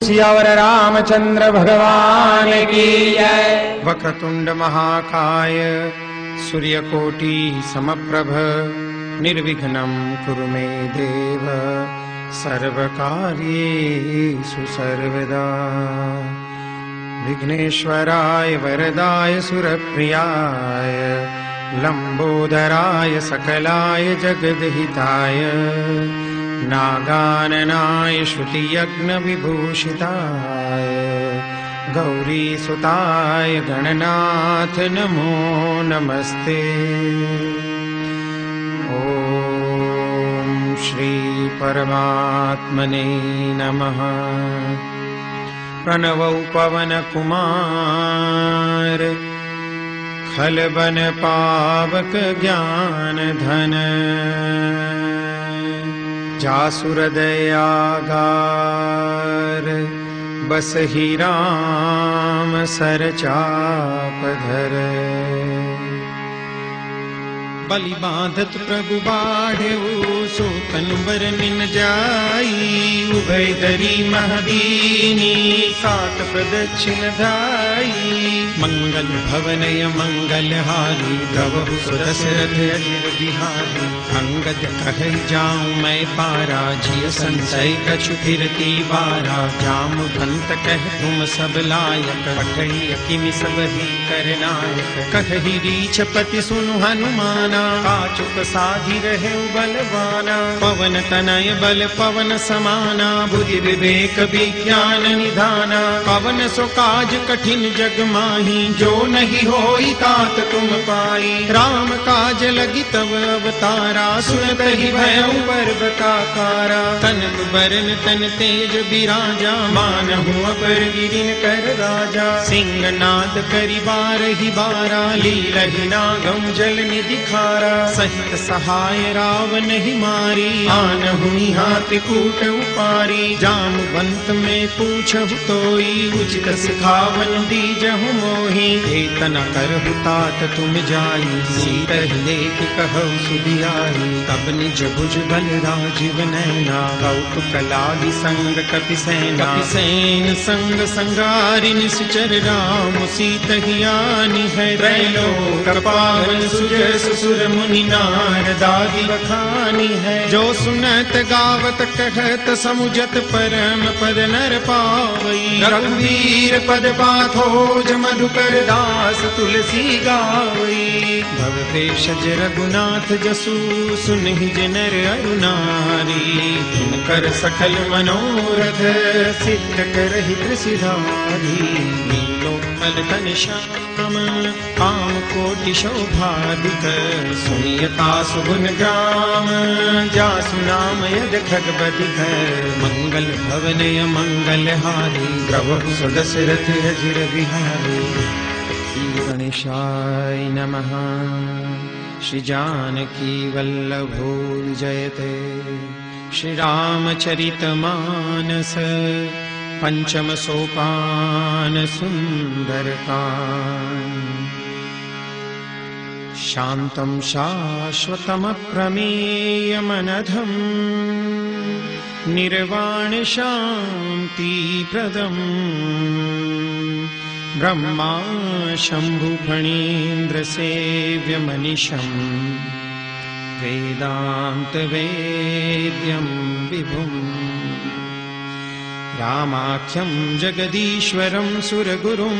सियावर रामचंद्र भगवान की जय। वक्रतुंड महाकाय सूर्यकोटि समप्रभ निर्विघ्नं कुरु मे देव सर्वकार्येषु सर्वदा। विघ्नेश्वराय वरदाय सुरप्रियाय लंबोदराय सकलाय जगद्हिताय नागाननाय श्रुतियज्ञविभूषिताय गौरीसुताय गणनाथ नमो नमस्ते। ओम श्री परमात्मने नमः। प्रणवौ पवन कुमार खलबन पावक ज्ञान धन जासुर दयागार बसहि राम सरचापधर। बलि बांधत प्रभु बाढ़ऊ सोतन बरनिन जाई उभय दरी महदीनी सात प्रदक्षिण धाई। मंगल भवनय मंगलहारी गवहु सुदशरथ अजिर बिहारी। अंगद कहै जाऊं मैं पारा जिय संशय कछु फिरती बारा। जामवंत कह तुम सब लायक पठई किमि सब ही करनायक। कहहि रीछपति सुनु हनुमाना काचुक साधि रहे बलवाना। पवन तनय बल पवन समाना बुद्धि विवेक विज्ञान निधाना। पवन सो काज कठिन जग माही जो नहीं होई तात तुम पाई। राम काज लगी तब अवतारा सुनत ही भयउ पर्वताकारा। तनक बरन तन तेज बिराजा मानहु अपर गिरिन कर राजा। सिंहनाद करि बारहि बारा लीलहि नागम जल निधि खारा। सहित सहाय रावण ही मारी आनहु हाथ कूट उपारी। जामवंत में पूछहु तोई उचित सिखावन दीजहु मोहि। एतना करहु तात तुम जाई सीतहि लेख कहु सुधियाई। तब निज भुज बल राजीव नैना कौतुक लागी संग कपिसेना। कपिसेन संग संगारि निश्चर राम सीतहि आनि है। त्रैलोक पावन सुजस सुर मुनि नारदादि बखानी है। जो सुनत गावत कहत समुझत परम पद नर पावई। रघुवीर पद पाथोज मधुकर दास तुलसी गावई। भव भेषज रघुनाथ जसु सुनहि जनर अरु नारी। कर सकल मनोरथ सिद्ध करहि त्रिसिधारी। नीलोत्पल तन श्याम काम कोटि शोभाधिक। सुनियता सुगुन ग्राम जासु नाम यद खगपति। मंगल भवनय मंगलहारी द्रवहु सुदशरथ अजिर बिहारी। श्री गणेशाय नमः। श्री जानकी वल्लभो जयते। श्री रामचरित मानस पंचम सोपान सुंदरकांड। शांतं शाश्वतमप्रमेयमनघं निर्वाण शांति प्रदम्। ब्रह्मा शंभु फणीन्द्र सेव्य मनीषं वेदांत वेद्यं विभुम्। रामाख्यं जगदीश्वरं सुरगुरुं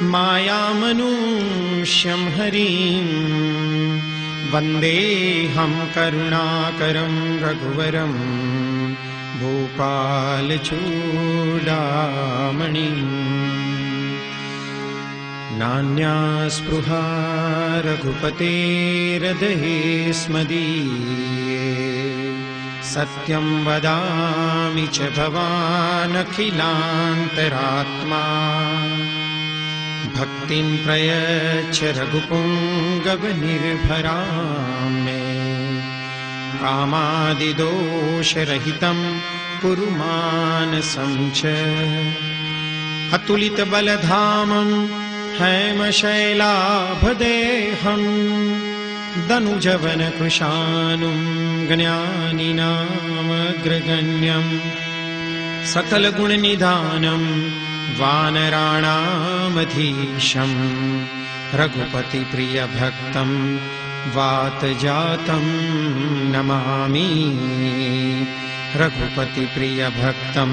मायामनुष्यं हरिं। वन्देऽहं करुणाकरं रघुवरं भूपालचूडामणिम्। नान्या स्पृहा रघुपतेर्हृदये स्मदीये। सत्यं वदामि च भवानखिलान्तरात्मा। भक्तिं प्रयच्छ रघुपुङ्गवनिर्भरां मे। कामादिदोषरहितं कुरु मानसं च। अतुलितबलधामं हैमशैलाभदेहं। दनुजवनकृशानुं ज्ञानिनामग्रगण्यं। सकल गुण निधानम वानराणामधीशम रघुपति प्रिय भक्तम वात जातम नमामि। रघुपति प्रिय भक्तम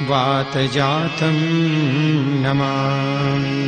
वात जातम नमामि।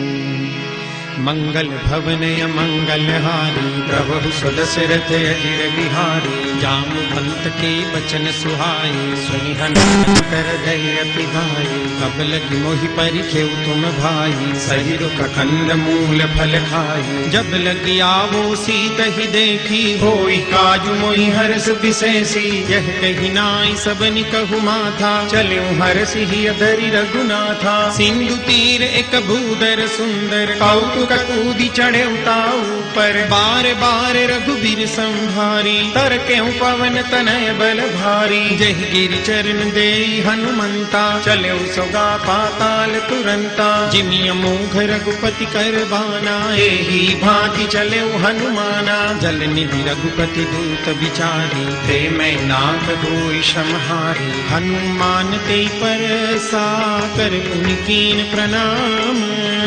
मंगल भवनय मंगलहारी प्रभु सुदशरथ अजिर बिहारी। जामवंत के बचन सुहाए सुनि हनुमत कर अति भाई। कब लगी मोहि परिखेउ तुम भाई सही रुख कंद मूल फल खाई। जब लगी आवो सीत ही देखी होई काजु मोहि हर्ष विशेषी। यह कही नाई सबनि कहु माथा चले हर्ष ही अधरि रघुनाथा। सिंधु तीर एक भूधर सुंदर कौतुक कूदी चढ़े उताऊ पर। बार बार रघुबीर संभारी तर के पवन तनय बल भारी। जय गिरि चरण देई हनुमंता चले सोगा पाताल तुरंता। जिमिय मोघ रघुपति कर बाना एही भांति चले हनुमाना। जल निधि रघुपति दूत विचारी ते मैं नाथ होई समहारी। हनुमान ते पर साकर पुनिकीन प्रणाम।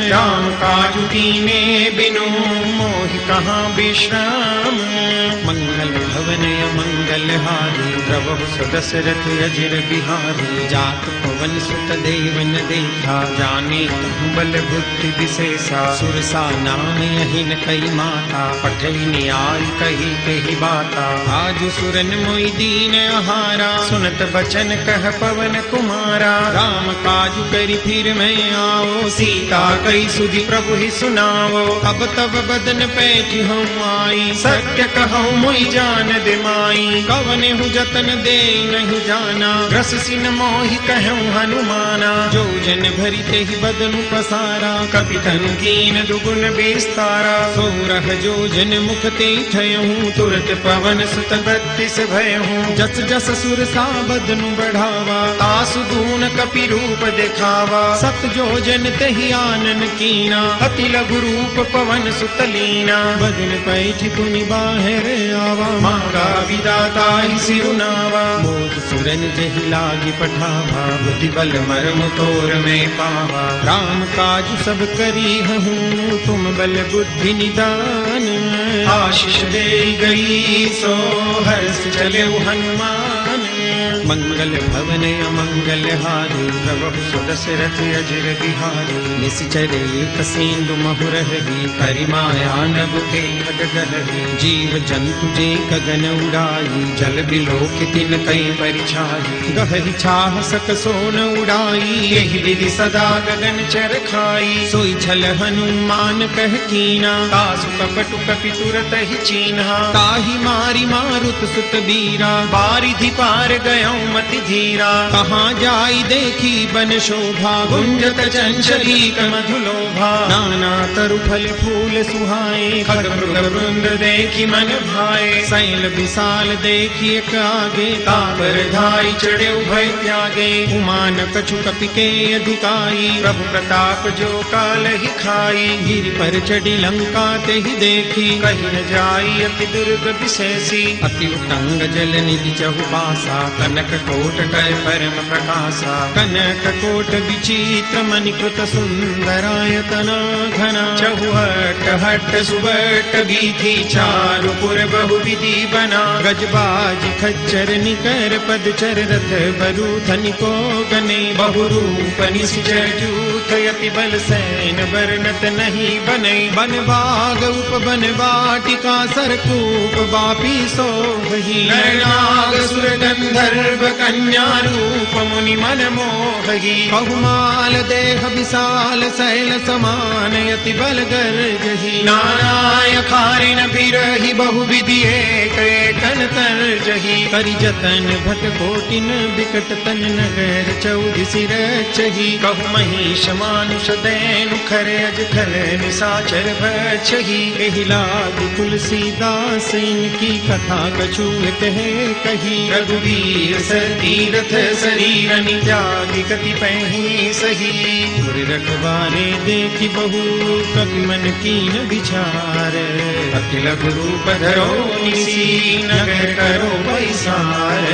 राम काजु कीने बिनु मोहि कहाँ विश्राम। मंगल भवनय मंगलहारी प्रभु सुदशरथ अजिर बिहारी। जात पवन सुत देवन देखा जाने कहु बल बुद्धि विशेषा। सुरसा नाम यही न कई माता पठई न्याय कही कही बाता। आज सुरन मोहि दीन आहारा सुनत बचन कह पवन कुमारा। राम काजु करि फिर मैं आओ सीता कई सुधि प्रभु ही सुनाओ। अब तब बदन पैठ हूँ आई सत्य कहूँ मोहि जान दे माई। कवने हूँ जतन दे नहीं जाना रस सिन मोहि कहूँ हनुमाना। जो जन भरी ते ही बदन पसारा कपि तनु कीन दुगुन विस्तारा। सोरह जो जन मुख ते ठयहूँ तुरत पवन सुत बत्तीस भयहूँ। जस जस सुरसा बदनु बढ़ावा तासु गुण कपि रूप दिखावा। सत जो जन तहि आनन कीना अति लघु रूप पवन सुतलीना। बदन पैठ पुनि बाहर आवा मांगा विदाता ही सिरुनावा। मोद सुरन जहि लागी पठावा बुद्धि बल मर्म तोर में पावा। राम काज सब करी हूँ तुम बल बुद्धि निदान। आशीष दे गई सो हर्ष चले हनुमान। मंगल भवनय मंगलहारी प्रभु सुदशरथ अजिर बिहारी। निश्चर एक सेंदु महुरहि करिमाया नभ के खगगहि। जीव जंतु जे गगन उड़ाई जल बिलोक तिन कई परिछाई। गहहि छाह सक सोन उड़ाई एहि विधि सदा गगन चर खाई। सोई छल हनुमान कह कीना तासु कपटु कपि तुरत ही चीन्हा। ताहि मारी मारुत सुत बीरा बारिधि पार गया मति धीरा। कहाँ जाई देखी बन शोभा गुंजत चंचली मधुलोभा। नाना तरु फल फूल सुहाए खग मृग वृंद देखी मन भाए। शैल विशाल देखी एक आगे तापर धाई चढ़े भय त्यागे। उमान कछु कपि के अधिकाई प्रभु प्रताप जो काल ही खाई। गिरि पर चढ़ी लंका ते ही देखी कहीं न जाई अति दुर्ग विशेषी। अति उतंग जल निधि चहुबासा कनक कोट कर परम प्रकाशा। कनक कोट विचित्र मणिकृत सुंदरायतना घना। चहुहट हट सुबट बीथी चारु पुर बहु विधि बना। गजबाज खच्चर निकर पदचर रथ बरु धनिको गने। बहुरूप निश्चर जूथ यति बल सैन बरनत नहीं बने। बन बाग उपवन वाटिका सरकूप बापी सोहि। नाग सुर गंधर्व कन्या रूप मुनि मन मोहि। बहुमाल देह विशाल शैल समान यति बल गर्जहि। नाराय खारिन बिरहि बहु विधि एक एकन तर्जहि। करि जतन भट कोटिन बिकट तन नगर चौदि सिर चहि। कहु महिष मानुष दैनु खर अज खल निशाचर भक्षहि। एहि लाग तुलसीदास इनकी कथा कछु कहे कही। रघुवीर तीरथ शरीरन त्यागी कति पही सही। गुर रखवारे देखी बहु कपि मन कीन विचार, अखिल गुरु पधरो निसी नगर करो पैसार।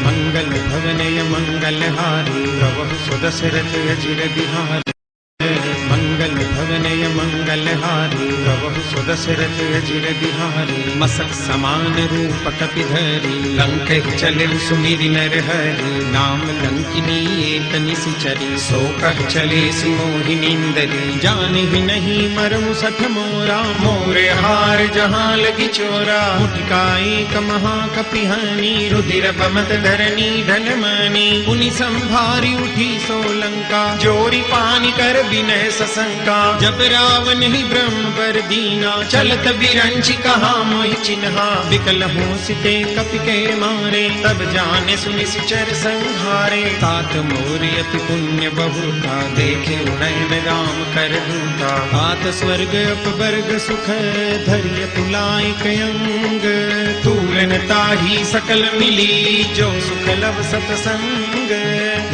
मंगल भवनय मंगलहारी प्रभु सुदशरथ अजिर बिहारी। मंगल भवनय मंगलहारी प्रभु सुदशरथ अजिर बिहारी। मसक समान रूप कपिधरी लंक चले सुमिरि नर हरि। नाम लंकिनी एक निशिचरी सो कह चले सिमोहिनींदरी। जाने ही नहीं मरमु सठ मोरा मोरे हार जहाँ लगी चोरा। मुठिका एक महाकपिहानी रुधिर बमत धरनी धन मानी। पुनि संभारी उठी सोलंका जोरी पानी कर विनय सशंका। जब रावण ही ब्रह्म पर दीना चलत बिरंची कहा मोहि चिन्हा। विकल हो सिते कपि के मारे तब जाने सुनि सिचर संहारे। तात मोरि अति पुण्य बहुता देखे नयन राम कर दूता। तात स्वर्ग अपवर्ग सुख धैर्य तुलाय कयंग। तूलन ताही सकल मिली जो सुख लव सतसंग।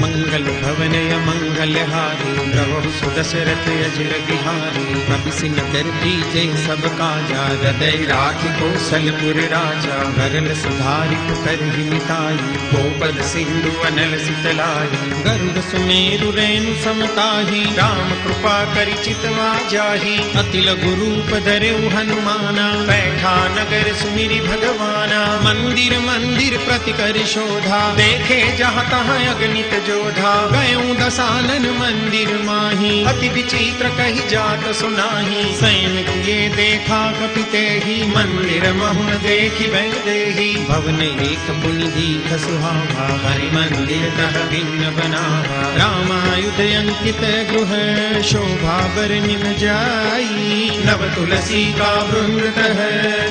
मंगल भवनय मंगलहारी प्रभु सुदशरथ अजिर बिहारी। कपि नगर दीजे सब काजा हृदय राखि कौशलपुर राजा। गरल सुधारि करहि मिताई गोपद सिंधु अनल सितलाई। गरुड़ सुमेरु रेणु समताही राम कृपा करि चितवा जाही। अतिल गुरु पधरेउ हनुमाना बैठा नगर सुमिरि भगवाना। मंदिर मंदिर प्रति कर शोधा देखे जहाँ तहाँ अगणित जोधा। गयों दसानन मंदिर माही अति विचित्र कही जात सुनाही। सैन किए देखा कपिते ही मंदिर महुन देखी वैदेही। भवन एक पुनि दीख सुहावा हरि मंदिर तह भिन्न बनावा। रामायुध अंकित गृह शोभा बर निम जाई। नव तुलसी का वृंद तह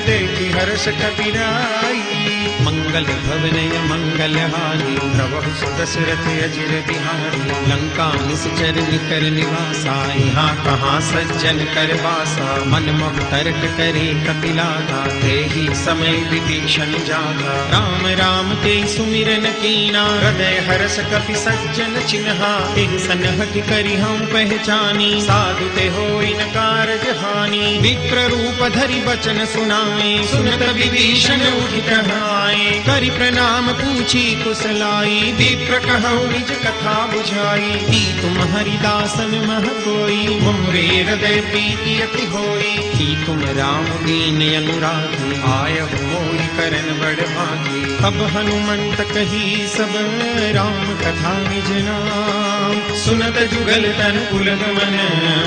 देखी हर्ष कपिराई। मंगल भवनय मंगलहारी प्रभु सुदशरथ अजिर बिहारी। लंका निश्चर निकर निवासा यहाँ कहाँ सज्जन कर बासा। मन मोह तर्क करे कपिलागा तेहि समय विभीषण जागा। राम राम ते सुमिरन कीना हृदय हर्ष कपि सज्जन चिन्हा। तेहि सनहठ करि हम पहचानी साधु ते होई न कारज हानि। विप्र रूप धरि बचन सुनाए सुनत विभीषण उठि कहाए। करि प्रणाम पूछी कुशलाई विप्र कहु निज कथा बुझाई। ती तुम हरिदासन मह कोई मोरे हृदय प्रीति अति होई। की तुम राम दीन अनुरागी आयहु मोहि करन बड़ भागी। तब हनुमंत कही सब राम कथा निज नाम। सुनत जुगल तन पुलक मन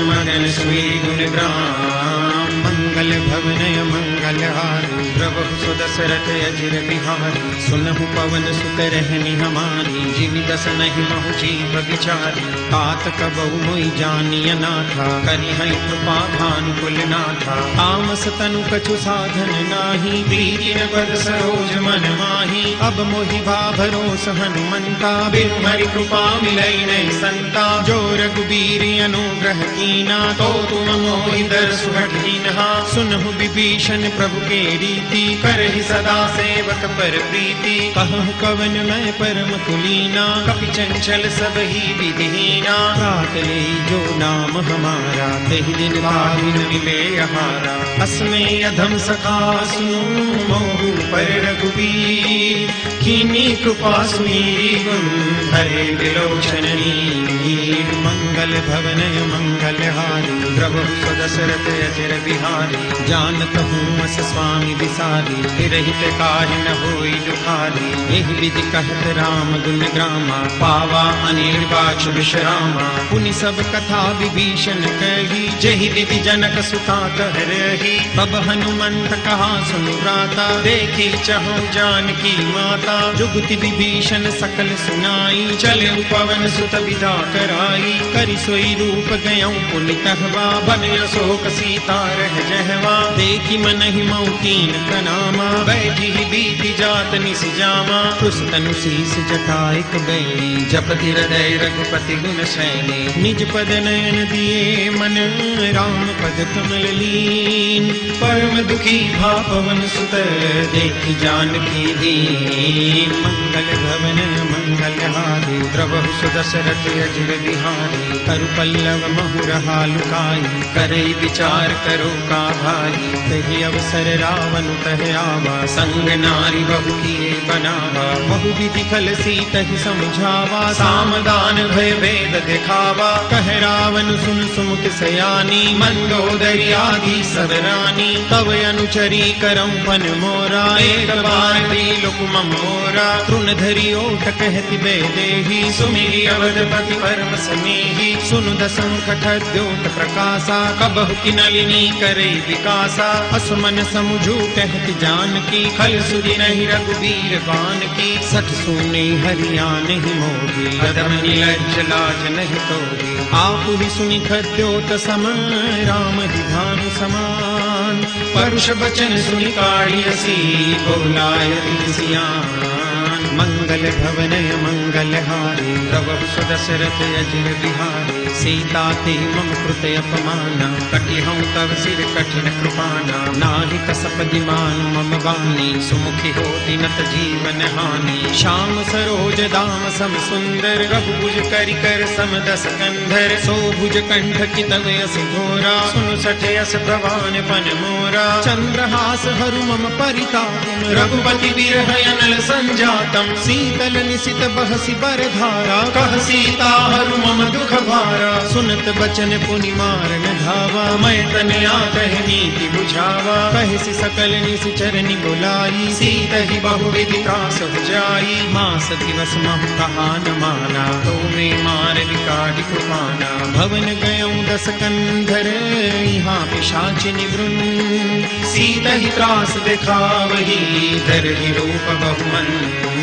मगन सुई गुण ग्राम। मंगल भवनय मंगलहारी प्रभु सुदशरथ अजिर बिहारी। सुनहु पवन सुत रहनी हमारी जीवि दस नहीं महु जीव विचारी। तात कबहु मोहि जानिय नाथा करि हरि कृपा भानुकुल नाथा। तामस तनु कछु साधन नाही प्रीति न पद सरोज मन माही। अब मोहि भा भरोस हनुमंता बिनु हरि कृपा मिलई नहीं संता। जो रघुबीर अनुग्रह कीना तो तुम मोहि दरसु हठीनहा। सुनहु विभीषण प्रभु के रीति करहि सदा सेवक पर प्रीति। कहु कवन मैं परम कुलीना कपि चंचल सब ही विधिहीना। रात ले जो नाम हमारा तेहि दिन पाविन मिले हमारा। अस्मै अधम सखा सुनो मोहु पर रघुबीर। कीनी कृपा सुमीरी गुण हरे विलोचन नीर। मंगल भवनय मंगलहारी प्रभु सुदशरथ अजिर बिहारी। जानत हूँ अस स्वामी विसारी विरहित काहि न होई दुखारी। एहि विधि कहत राम गुण ग्रामा पावा अनिर्वाच विश्रामा। पुनि सब कथा विभीषण कही जेहि विधि जनक सुता कह रही। तब हनुमंत कहा सुनु भ्राता देखी चहु जानकी माता। जुगति विभीषण सकल सुनाई चले पवन सुत विदा कराई। कर हरि सोई रूप गयऊं पुनितहवा बन अशोक सीता रह जहवा देखी मन ही मऊ कीन प्रणामा बैठी ही बीती जात निस जामा उस तनु शीस जटाइक बैली जपति हृदय रघुपति गुण शैली निज पद नयन दिए मन राम पद कमल लीन परम दुखी भा पवन सुत देखी जानकी दीन मंगल भवन मंगल हारी द्रवहु सुदशरथ अजिर बिहारी करु पल्लव महुरहा लुकाई करे विचार करो का भाई तहि अवसर रावण तह आवा संग नारी बहु किए बनावा बहु विधि खल सीतहि समझावा सामदान भय भेद दिखावा कह रावण सुन सुमुख सयानी मंदोदरी आदि सब रानी तव अनुचरी करम पन मोरा एक बार दिलुक मोरा तृण धरि ओठ कहति बेदेही सुमिरि अवधपति परम स्नेही सुनु दशंख द्योत प्रकाशा कबहु की नलिनी करे विकासा असमन समुझू कहति जानकी खल सुधि नहीं रघुबीर बान की सठ सुने हरिया नहीं मोही कदम नीलज लाज नहीं तोही आप ही सुनि खद्योत सम राम ही भानु समान परुष बचन सुनि काढ़ियसी बोलाय सियान मंगल भवनय मंगल हारी प्रभु सुदशरथ अजिर बिहारी सीता ते मम कृत अपमाना कटिहऊं तव सिर कठिन कृपाना नाहि कसप दिमान मम वाणी सुमुखी हो दिनत जीवन हानि श्याम सरोज दाम सम सुंदर रघुभुज करि कर सम दस कंधर सो भुज कंठ चितव यस घोरा सुनु सठ यस प्रवान पन मोरा चंद्रहास हरु मम परिताप रघुपति बिरह अनल संजातम शीतल निशित बहसी बरधारा कह सीता हरु मम दुख भारा सुनत बचन पुनि मारन धावा मैं तनया कह नीति बुझावा कहसी सकल निस चरनि बुलाई सीत ही बहु विधि त्रास जाई मास दिवस महु कहा न माना तो में मार विकाटि कृपाना भवन गयऊं दस कंधर यहाँ पिशाचिनि वृन सीत ही त्रास दिखावही धर ही रूप बहुमन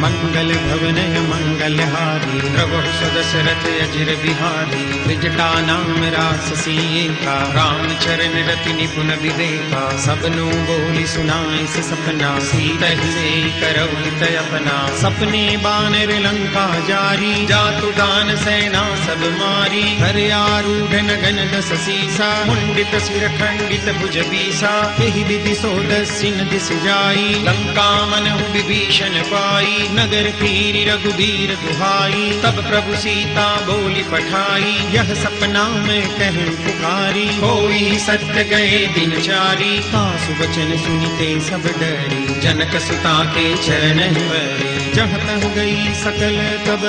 मंगल भवनय मंगल हारी प्रभु सुदशरथ अजिर बिहारी त्रिजटा नाम राससी एका राम चरण रति निपुण विवेका सबनु बोली सुनाई से सपना सीत ही करौ हित अपना सपने बानर लंका जारी जातु दान सेना सब मारी हर आरूढ़ नगन दस सीसा मुंडित सिर खंडित भुज बीसा यही विधि सो दसिन दिस जाई लंका मनहु विभीषण पाई नगर फिरी रघुबीर दुहाई तब प्रभु सीता बोली पठाई यह सपना में कह पुकारी होई सत्य गए दिन चारी सासु वचन सुनिते सब डरी जनक सुता के चरण वरी जहाँ तह गई सकल तब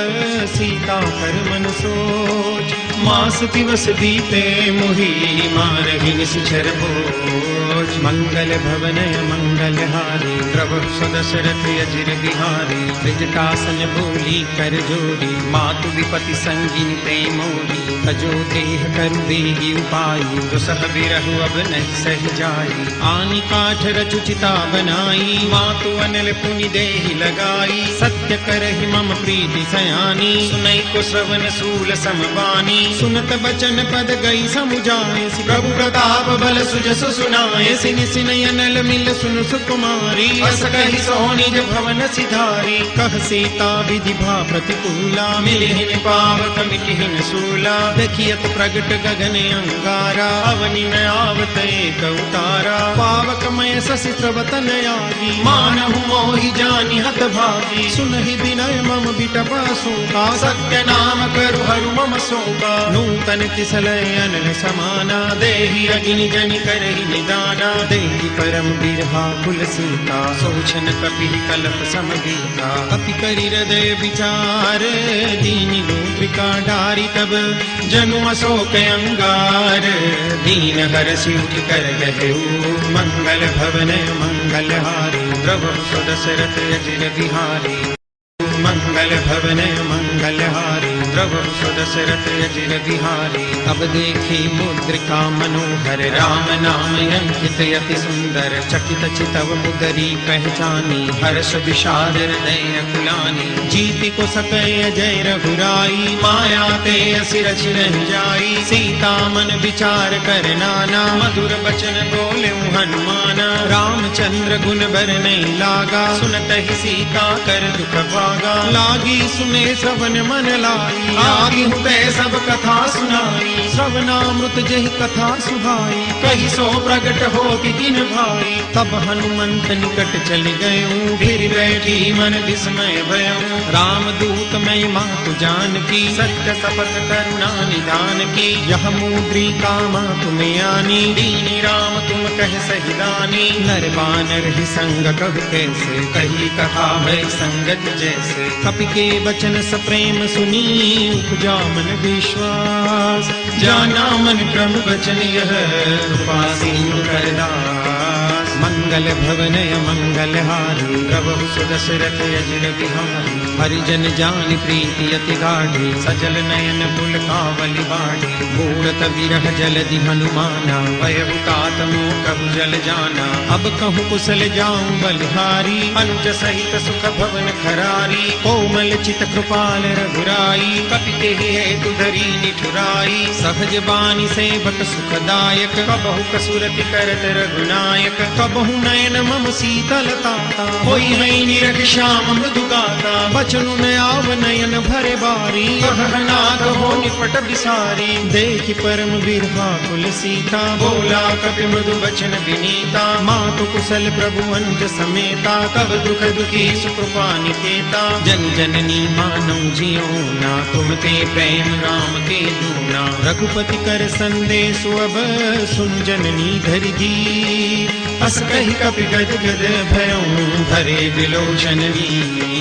सीता कर मन सोच मास दिवस बीते मोही मारहि निश्चर भोज मंगल भवनय मंगल हारी प्रभु सुदशरथ अजिर बिहारी त्रिजटासन बोली कर जोड़ी मातु विपति संगिन ते मोरी तजो देह करु बेगी उपाई दुसह बिरहु अब नहीं सह जाई आनी काठ रचुचिता बनाई मातु अनल पुनि देहि लगाई सत्य करहि मम प्रीति सयानी सुनई को श्रवण सूल समबानी सुनत बचन पद गई समुझाए प्रभु प्रताप बल सुजस सुनाए सिनि सिनय नल मिल सुन सुकुमारी अस कहि सोनिज भवन सिधारी कह सीता विधि भा प्रतिकूला मिलिहिन पावक मिटिहिन सूला देखियत प्रगट गगन अंगारा अवनि में आवत एक उतारा पावक मय शशि प्रवतन आगी मानहु मोहि जानि हत भागी सुनहि विनय मम बिटपा शोका सत्य नाम करु हरु मम शोका नूतन किसलय अनल समाना देहि अग्नि जनि करहि निदाना देहि परम बिरहा कुल सीता सोचन कपि कलप समगीता कपि करि हृदय विचार दीनि गोत्रिका डारी तब जनु अशोक अंगार दीन हरषि उठि कर गहेउ मंगल भवनय मंगल हारी प्रभु सुदशरथ अजिर बिहारी मंगल भवनय मंगल हारी प्रभु सुदशरथ अजिर बिहारी अब देखी मुद्रिका मनोहर राम नाम अंकित अति सुंदर चकित चितव मुदरी पहचानी हर्ष विषाद हृदय कुलानी जीति को सकय जय रघुराई माया ते असि रचि नहीं जाई। सीता मन विचार कर नाना, मधुर बचन बोले हनुमाना। रामचंद्र गुण बर नहीं लागा, सुनत ही सीता कर दुख भागा। लागी सुने श्रवण मन लाई, लागी हुते सब कथा सुनाई। श्रवणामृत जहि कथा सुहाई, कही सो प्रगट हो किन भाई। तब हनुमंत निकट चल गए, फिर बैठी मन विस्मय भयऊ। राम दूत मैं मातु जान की, सत्य शपथ करुणा निधान की। यह मुद्रिका मातु में आनी, दीनी राम तुम कह सही दानी। नर बानर ही संग कब कैसे, कही कथा भय संगत जैसे। कपि के वचन सप्रेम सुनी, उपजा मन विश्वास। जाना मन क्रम वचन यह, कृपासीन करदास। मंगल भवनय मंगल हारी, प्रभु सुदशरथ अजिर बिहारी। हरिजन जान प्रीति अति गाढ़ी, सजल नयन पुलकावली बाढ़ी। मूरत विरह जलधि हनुमाना, भयहु तात मोह कहु जल जाना। अब कहूँ कुशल जाऊं बलिहारी, अनुज सहित सुख भवन खरारी। कोमल चित कृपाल रघुराई, कपि तेहि हेतु धरी निठुराई। सहज बानी सेवक सुखदायक, कबहु कसुरति करत रघुनायक। कबहु नयन मम शीतलताता, होई है निरख श्याम मृदु गाता। बचनु न आव नयन भरे बारी, कहनाथ हो निपट बिसारी। देखि परम बिरहा कुल सीता, बोला कपि मृदु बचन विनीता। मातु कुशल प्रभु अनुज समेता, तब दुख दुखी सुकृपा निकेता। जन जननी मानौ जियोना, तुम ते प्रेम राम के दूना। रघुपति कर संदेश अब, सुन जननी धरि धीर। अस कहि कपि गद गद भयऊ, भरे विलोचन वीर।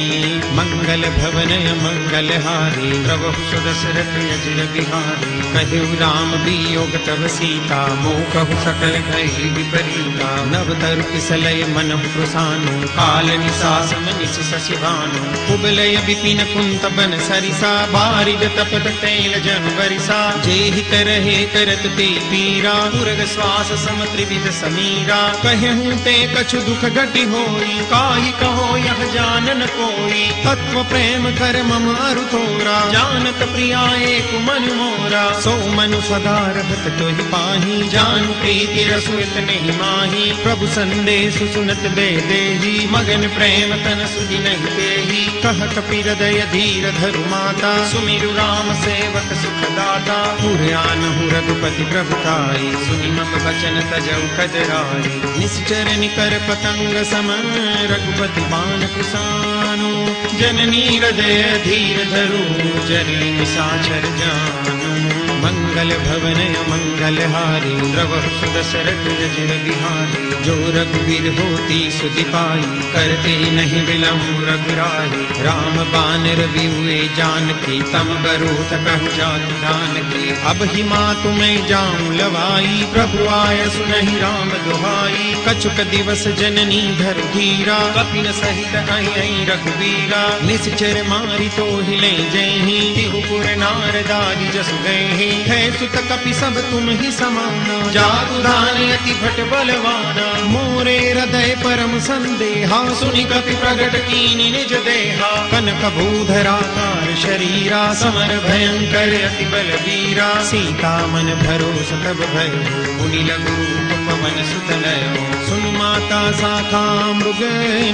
मंगल भवनय मंगल हारी, प्रभु सुदशरथ अजिर बिहारी। कहु राम वियोग तब सीता, मोह कहु सकल भई विपरीता। नव तरु किसलय मनहु प्रसानु, काल निसास मनिस शशि भानु। कुबलय विपिन कुंत बन सरिसा, बारिद तपत तैल जन बरिसा। जेहि तरहे करत ते पीरा, पुरग श्वास सम त्रिविध समीरा। कहूँ ते कछु दुख घटि होई, काहि कहो यह जानन कोई। तत्व प्रेम कर मम अरु तोरा, जानत प्रिया एक मन मोरा। सो मनु सदा रहत तोहि पाही, जानु प्रीति रसु इतने माही। प्रभु संदेश सुनत बे देही, मगन प्रेम तन सुधि नहीं देही। कह कपि हृदय धीर धरु माता, सुमिरु राम सेवक सुखदाता। पुरयानहु रघुपति प्रभुताई, सुनि मम वचन तजौ कजराई। निश्चर निकर पतंग सम, रघुपति बाण कुसानु। जननी हृदय धीर धरु, जनि निशाचर जानु। मंगल भवनय मंगल हारी, प्रभु सुदशरथ अजिर बिहारी। जो रघुवीर होती सुधि पाई, करते नहीं विलम्ब रघुराई। राम बानर बिहुए जानकी, तम बरूथ कहु जातु जानकी। अब ही मातु मैं जाऊं लवाई, प्रभु आय सुनहि राम दुहाई। कछुक दिवस जननी धर धीरा, कपिन सहित आई रघुवीरा। निश्चर मारि तो हिले जयहि, तिहुपुर नारदारी जसु गए। है सुत कपि सब तुम ही समाना, जादू दान अति भट बलवाना। मोरे हृदय परम संदेहा, सुनि कपि प्रगट कीनि निज देहा। कनक भूधराकार शरीरा, समर भयंकर अति बलवीरा। सीता मन भरोस तब भयउ, मुनि लघु रूप पवन सुत लयो। सुन माता शाखा मृग,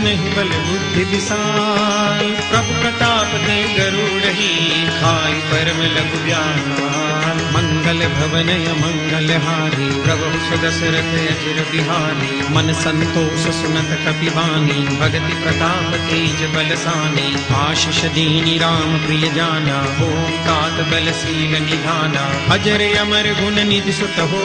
नहीं बल बुद्धि विशाल। प्रभु प्रताप दे गरुड़हि, खाई परम लघु व्याल। मंगल भवनय मंगल हारी, प्रभु सुदशरथ अजिर बिहारी। मन संतोष सुनत कपि बानी, भगति प्रताप तेज बलसानी। आशीष दीनी राम प्रिय जाना, होम तात बलशील निधाना। अजर अमर गुण निधि सुत हो,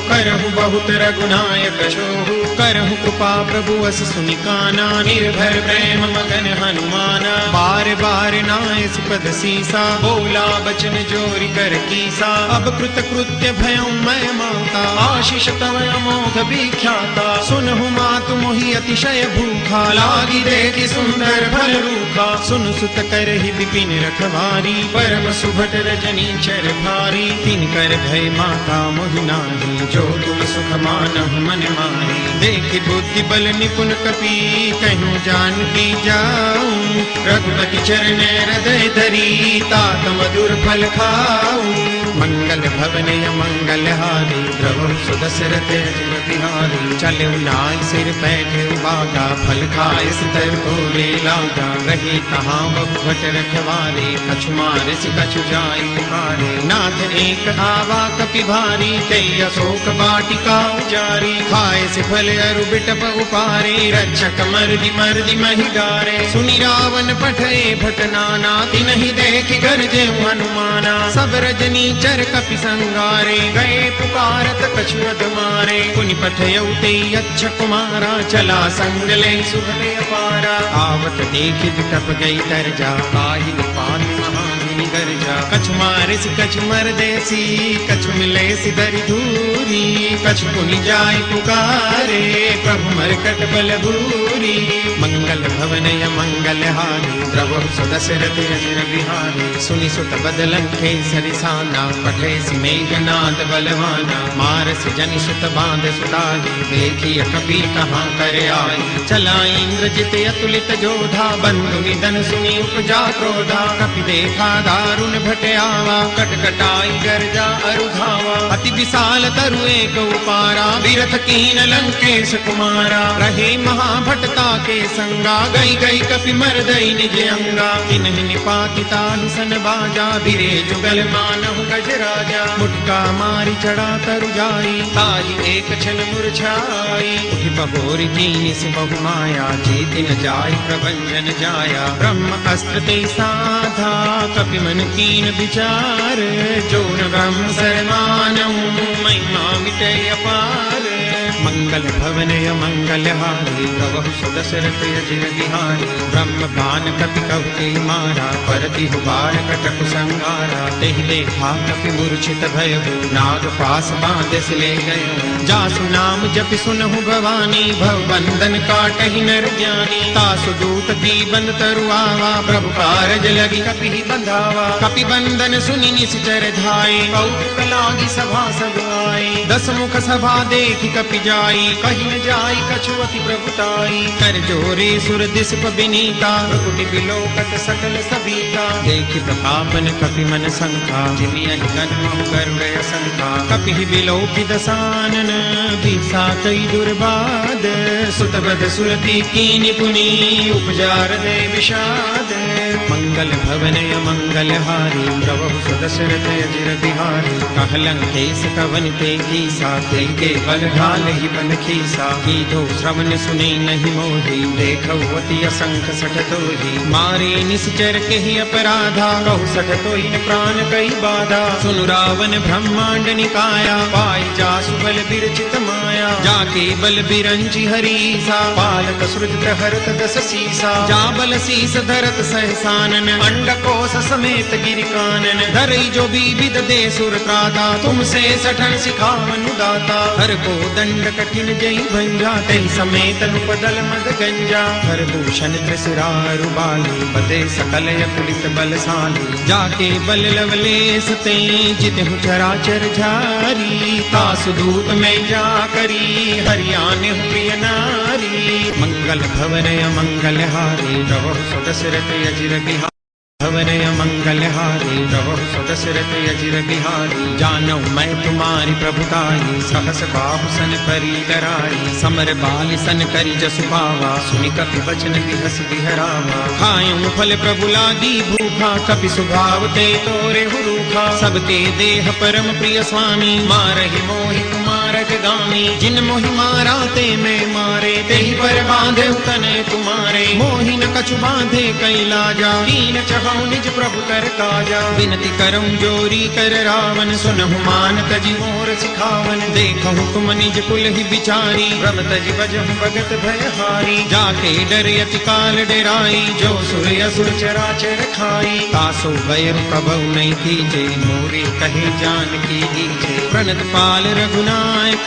करहु बहुत रघुनायक छोहु। करहु कृपा प्रभु अस सुनि काना, निर्भर प्रेम मगन हनुमाना। बार बार नाय सुपद सीसा, बोला बचन जोरि कर कीसा। अब तब कृत कृत्य भयं मैं माता, आशीष तव अमोघ विख्याता। सुनहु मातु मोहि अतिशय भूखा, लागी देखि सुंदर फल रूखा। सुन सुत करहि विपिन रखवारी, परम सुभट रजनी चर भारी। तिन कर भय माता मोहि नाही, जो तुम सुख मानहु मन माही। देखि बुद्धि बल निपुण कपि, कहूँ जानकी जाऊं। रघुपति चरण हृदय धरी, तात मधुर फल खाऊं। मंगल भवन मंगल हारी, प्रभु सुदशरथ अजिर बिहारी। चले नाय सिर बैठे बागा, फल खाए सितर भोरे लागा। रहे तहाँ बहुभट रखवारे, कछु मारे से कछु जाय पुकारे। नाथ एक आवा कपि भारी, कई अशोक वाटिका उजारी। खाए से फल अरु बिटप उपारे, रक्षक मर्दि महि डारे। सुनि रावण पठे भट नाना, तिनहि देखि गरजे हनुमाना। सब रजनी चर कपि संगारे, गए पुकारत कछु अध मारे। पुनि पठयउ तेई अच्छ कुमारा, चला संग ले सुभले अपारा। आवत देखि बिटप गई तरजा, पाहि निपात महामुनि गर्जा। कछु मारे सि कछु मर देसी, कछु मिले सि दरि धूरी। कछु पुनि जाय पुकारे, प्रभु मरकट बल भूरी। मंगल भवन मंगल हारी, प्रभु सुदशरथ अजिर बिहारी। सुनि सुत बदलन केसरि साना, पठे सि मेघनाद बलवाना। मारस जनि सुत बांध सुताई, देखि कपि कहाँ कर आई। चला इंद्रजित अतुलित जोधा, बंधु निधन सुनि उपजा क्रोधा। कपि देखा दारुण भट आवा, कटकटाई गर्जा अरु धावा। अति विशाल तरु एक उपारा, बिरथ कीन लंकेश कुमारा। रहे महाभटता के संगा, गई गई कपि मर्दई निज अंगा। तिन्हि निपाति ताहि सन बाजा, बिरे जुगल मानहु गज राजा। मुटका मारी चढ़ा तरु जाई, ताहि एक क्षण मुरझाई। उठि बहोरि कीनि से बहु माया, जीति न जाय प्रभंजन जाया। ब्रह्म अस्त्र ते साधा, कपि मन कीन विचार। जो न ब्रह्म सरमानहु, महिमा मिटे अपार। मंगल भवन मंगल हारी, प्रभु सुदशरथ अजिर बिहारी। ब्रह्म बान कपि कहुते मारा, परति बाण कटक संगारा। तेहि देखा कपि मूर्छित भयउ, नाग पास बांधस ले गयो। जासु नाम जपि सुनहु भवानी, भव बंधन काटहि नर ज्ञानी। तासु दूत दी बंद तरु आवा, प्रभु कारज लगी कपि बंधावा। कपि बंधन सुनि निश्चर धाये, कौतुक लागी सभा सब आए। दस मुख सभा देखि कपि जाई, कहि न जाई कछु अति प्रभुताई। कर जोरे सुर दिसप बिनीता, भ्रुकुटि बिलोकत सकल सबीता। देखि प्रतापन कपि मन शंका, जिमि अहि कनमहु गरुड़ असंका। कपि बिलोकि दसानन, बिसा कई दुर्बाद। सुतवद सुरति कीनि पुनि, उपजा हृदय विषाद। मंगल भवन मंगल हारी, प्रभु सुदशरथ अजिर बिहारी। कहलंकेश कवन ते कीसा, ते के बल ढाल ही बन खीसा। कीधो श्रवण सुने नहीं मोही, देखौ अति असंख सठ तोही। मारे निश्चर के ही अपराधा, कहु सठ तोहि प्राण कई बाधा। सुनु रावण ब्रह्मांड निकाया, पाई जासु बल बिरचित माया। जाके बल बिरंचि हरीसा, पालक सृजत हरत दस सीसा। जा बल शीस धरत सहसानन, अंडकोश समेत गिरि कानन। धरई जो विविध दे सुर त्राता, तुमसे सठन सिखावनु दाता। हर को दंड कठिन जई भंजा, तई समेत नुपदल मद गंजा। हर दूषण त्रिशिरारु बाली, बदे सकल अतुलित बलशाली। जाके बल लवलेस ते, जितहु चराचर झारी। तासु दूत में जा करी, हरियाने प्रिय नारी। मंगल भवन मंगल हारी, प्रभु सुदशरथ अजिर बिहारी। भवन मंगल हारी, प्रभु सुदशरथ अजिर बिहारी। जानौ मैं तुम्हारी प्रभुताई, सहस बाहु सन परी कराई। समर बाल सन करि जसु पावा, सुनि कपि बचन बिहस बिहरावा। खायूं फल प्रभु लागी भूखा, कपि सुभाव ते तोरे हुरूखा। सबके देह परम प्रिय स्वामी, मारहि मोहि कुमार जगामी। जिन मोहि मारा ते मैं मारे, तेहि पर बांधे तने तुम्हारे। मोहि न कछु बांधे कई लाजा, कीन चहु निज प्रभु कर काजा। विनती करऊं जोरी कर रावण, सुनहु मान तजि मोर सिखावन। देखहु तुम निज कुल ही बिचारी, भ्रम तजि बजहु भगत भयहारी। जाके डर अति काल डेराई, जो सुर असुर चराचर खाई। तासो भय कबहु नहीं की लीजे, मोरे कहे जानकी लीजे। प्रणत पाल रघुनायक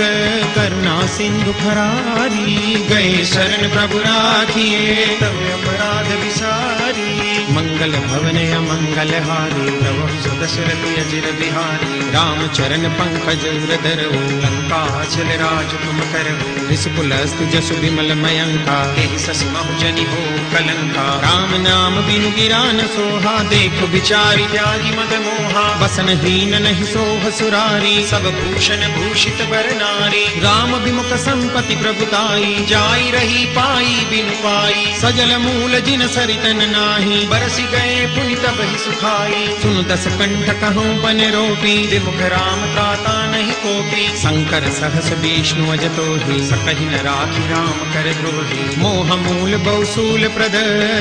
करुणा सिंधु खरारी, गए शरण प्रभु राखिए तब अपराध विसारी। मंगल भवन अमंगल हारी, प्रभु सुदशरथ अजिर बिहारी। राम चरण पंकज उरधर हो, लंका चल राज तुम कर। रिसकुलस्त जसु विमल मयंका, एहि ससि महुजनि हो कलंका। राम नाम बिनु गिरा न सोहा, देखो बिचारी त्यागी मद मोहा। बसन हीन नहीं सोह सुरारी, सब भूषण भूषित बर नारी। राम विमुख संपति प्रभुताई, जाई रही पाई बिनु पाई। सजल मूल जिन सरितन नाही, बरसि गए पुनि तब ही सुखाई। सुन दस कंठ कहूँ बन रोपी, विमुख राम त्राता नहीं कोपी। शंकर सहस विष्णु अजतो ही, सकहि न राखी राम कर द्रोही। मोह मूल बहुसूल प्रद,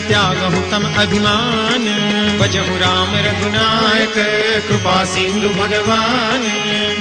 त्यागहु तम अभिमान। भजहु राम रघुनायक, कृपा सिंधु भगवान।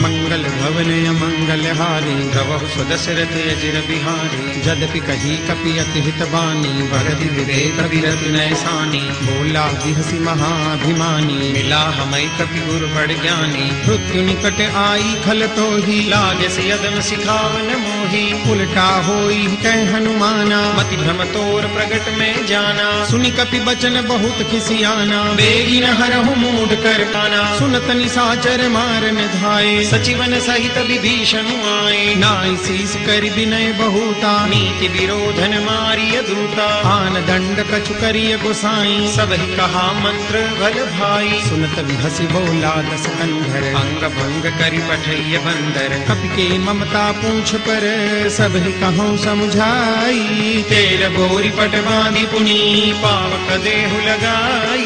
मंगल भवन अमंगल हारी, द्रवहु स्वदशरथ अजिर बिहारी। जदपि कही कपि अति हित बानी, भरति विवेक विरति नैसानी। बोला बिहसी महाभिमानी, मिला हमै कपि गुरु बड़ ज्ञानी। मृत्यु निकट आई खल तो ही, लागे से यदन सिखावन मोही। उल्टा होई कह हनुमाना, मति भ्रम तोर प्रगट में जाना। सुनि कपि बचन बहुत खिसियाना, बेगी न हरहु मूढ़ कर पाना। सुनत निशाचर मारन धाये, सचिवन सहित विभीषण आए। नाई शीस कर विनय बहुता, नीति विरोधन मारिय दूता। आन दंड कछु करिय गोसाई, सब ही कहा मंत्र भल भाई। सुनत बिहसी बोला दस कंधर, अंग भंग करि पठैय बंदर। कपि के ममता पूछ पर, सब ही कहूँ समझाई। तेल गोरी पट बांधि पुनि, पावक देहु लगाई।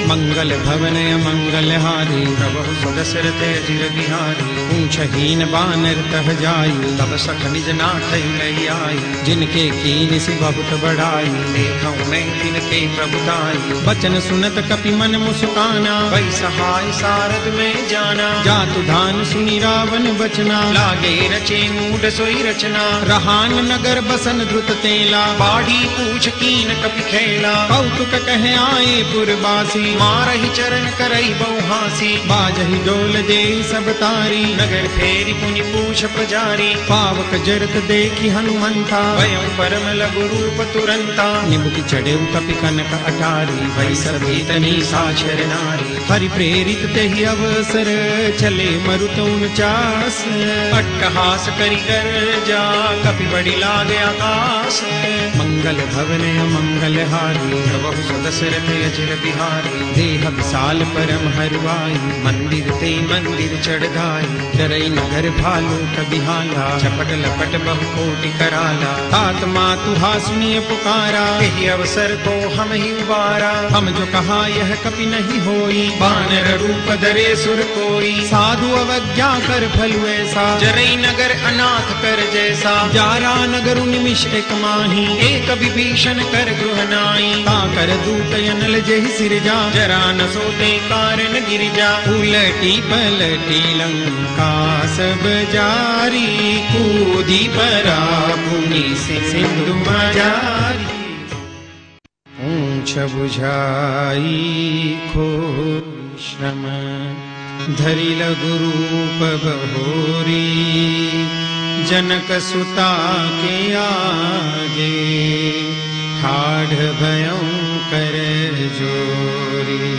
मंगल भवन अमंगल हारी, प्रभु सुदशरथ अजिर बिहारी। पूछहीन बानर तह जाई, तब सख निज नाथ लई आई। जिनके कीन सि बहुत बड़ाई, देखऊँ मैं तिनके प्रभुताई। बचन सुनत कपि मन मुस्काना, वै सहाय सारद में जाना। जातु धान सुनि रावण बचना, लागे रचे मूढ़ सोई रचना। रहान नगर बसन द्रुत तेला, बाढ़ी पूछ कीन कपि खेला। कौतुक कहे आए पुरवासी, मारहि चरण करई बहुहासी। बाजहि डोल दे सब तारी, नगर फेरी पुनि पूछ प्रजारी। पावक जरत देखी हनुमंता, भयं परम लघु रूप तुरंता। निमुख चढ़े कपि कनक अटारी, भई सभी तनी साक्षर नारी। हरि प्रेरित तेहि अवसर, चले मरुत 49। अट्टहास करि कर जा, कपि बड़ी लागे आकाश। मंगल भवन अमंगल हारी, प्रभु सुदशरथ अजिर बिहारी। देह विशाल परम हरुआई, मंदिर ते मंदिर चढ़ाई। डरई नगर भालू कबिहाला, झपट लपट बहु कोटि कराला। तात मातुहा सुनिय पुकारा, यही अवसर को हम ही उबारा। हम जो कहा यह कपि नहीं होई, बानर रूप धरे सुर कोई। साधु अवज्ञा कर फलु ऐसा, जरई नगर अनाथ कर जैसा। जारा नगर निमिष एक माही, एक विभीषण कर गृह नाई। ताकर दूत अनल जेहि सिरजा, जरा न सोते कारण गिरिजा। उलटी पलटी लंका सब जारी, कूदी परा पुनि सिंधु मजारी। ऊंच बुझाई खोर श्रम, धरि लघु रूप बहोरी। जनक सुता के आगे, ठाढ़ भयं कर जोरी।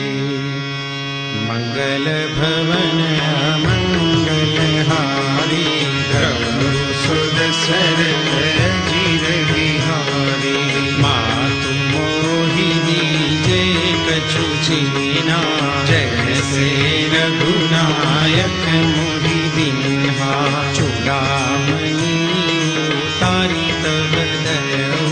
मंगल भवन अमंगल हारी, प्रभु सुदशरथ अजिर बिहारी। मातु मोहिनी जे कछु छीना, जैसे रघुनायक मोहि दीन्हा। चूड़ामणि उतारी तब दयऊ,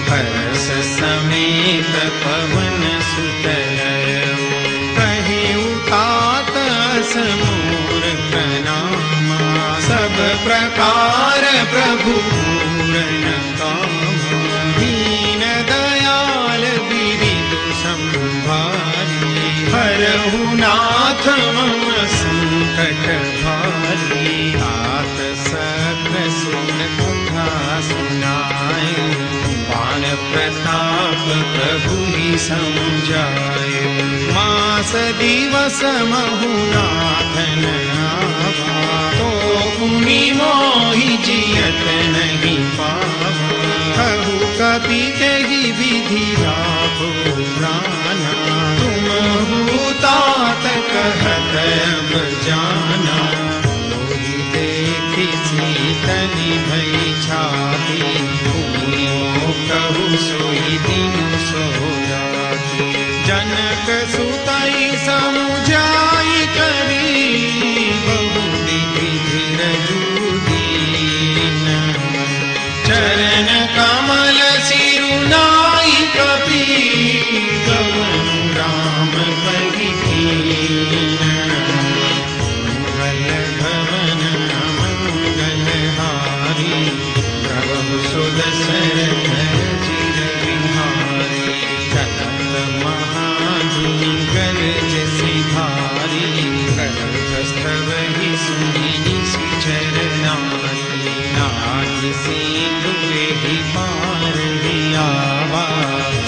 हर्ष समेत पवन सुत लयऊ। कहे उतात समूर प्रणामा, सब प्रकार प्रभु पूरन कामा। दीन दयाल बिरिदु संभारी, हरहु नाथ मम संकट भारी। तात सख सुन कथा सुनाए, बाण प्रताप प्रभु ही समझाए। मास दिवस महुनाथन आवा, तो पुनि मोहि जियत नहीं पावा। कहु कपि तेहि विधि लाभो प्राणा, तुम तात कहत अब जाना। मोहि देखि सीतनि भई छाती, पुनियो कहु सोई दिनु सोयाती। जनक सुतई समुझाई करी, बहु विधि धीरजु दीन। चरण कमल सिरुनाई कपि, गवन राम कहि कीन। मंगल भवन मंगलहारी, प्रभु सुदशरथ चिर विहारी। सतत महाजुनि गरजसि भारी, कंठस्थवहि सुनि निशिचर नारी। नाग सिंधु एहि पार हियावा,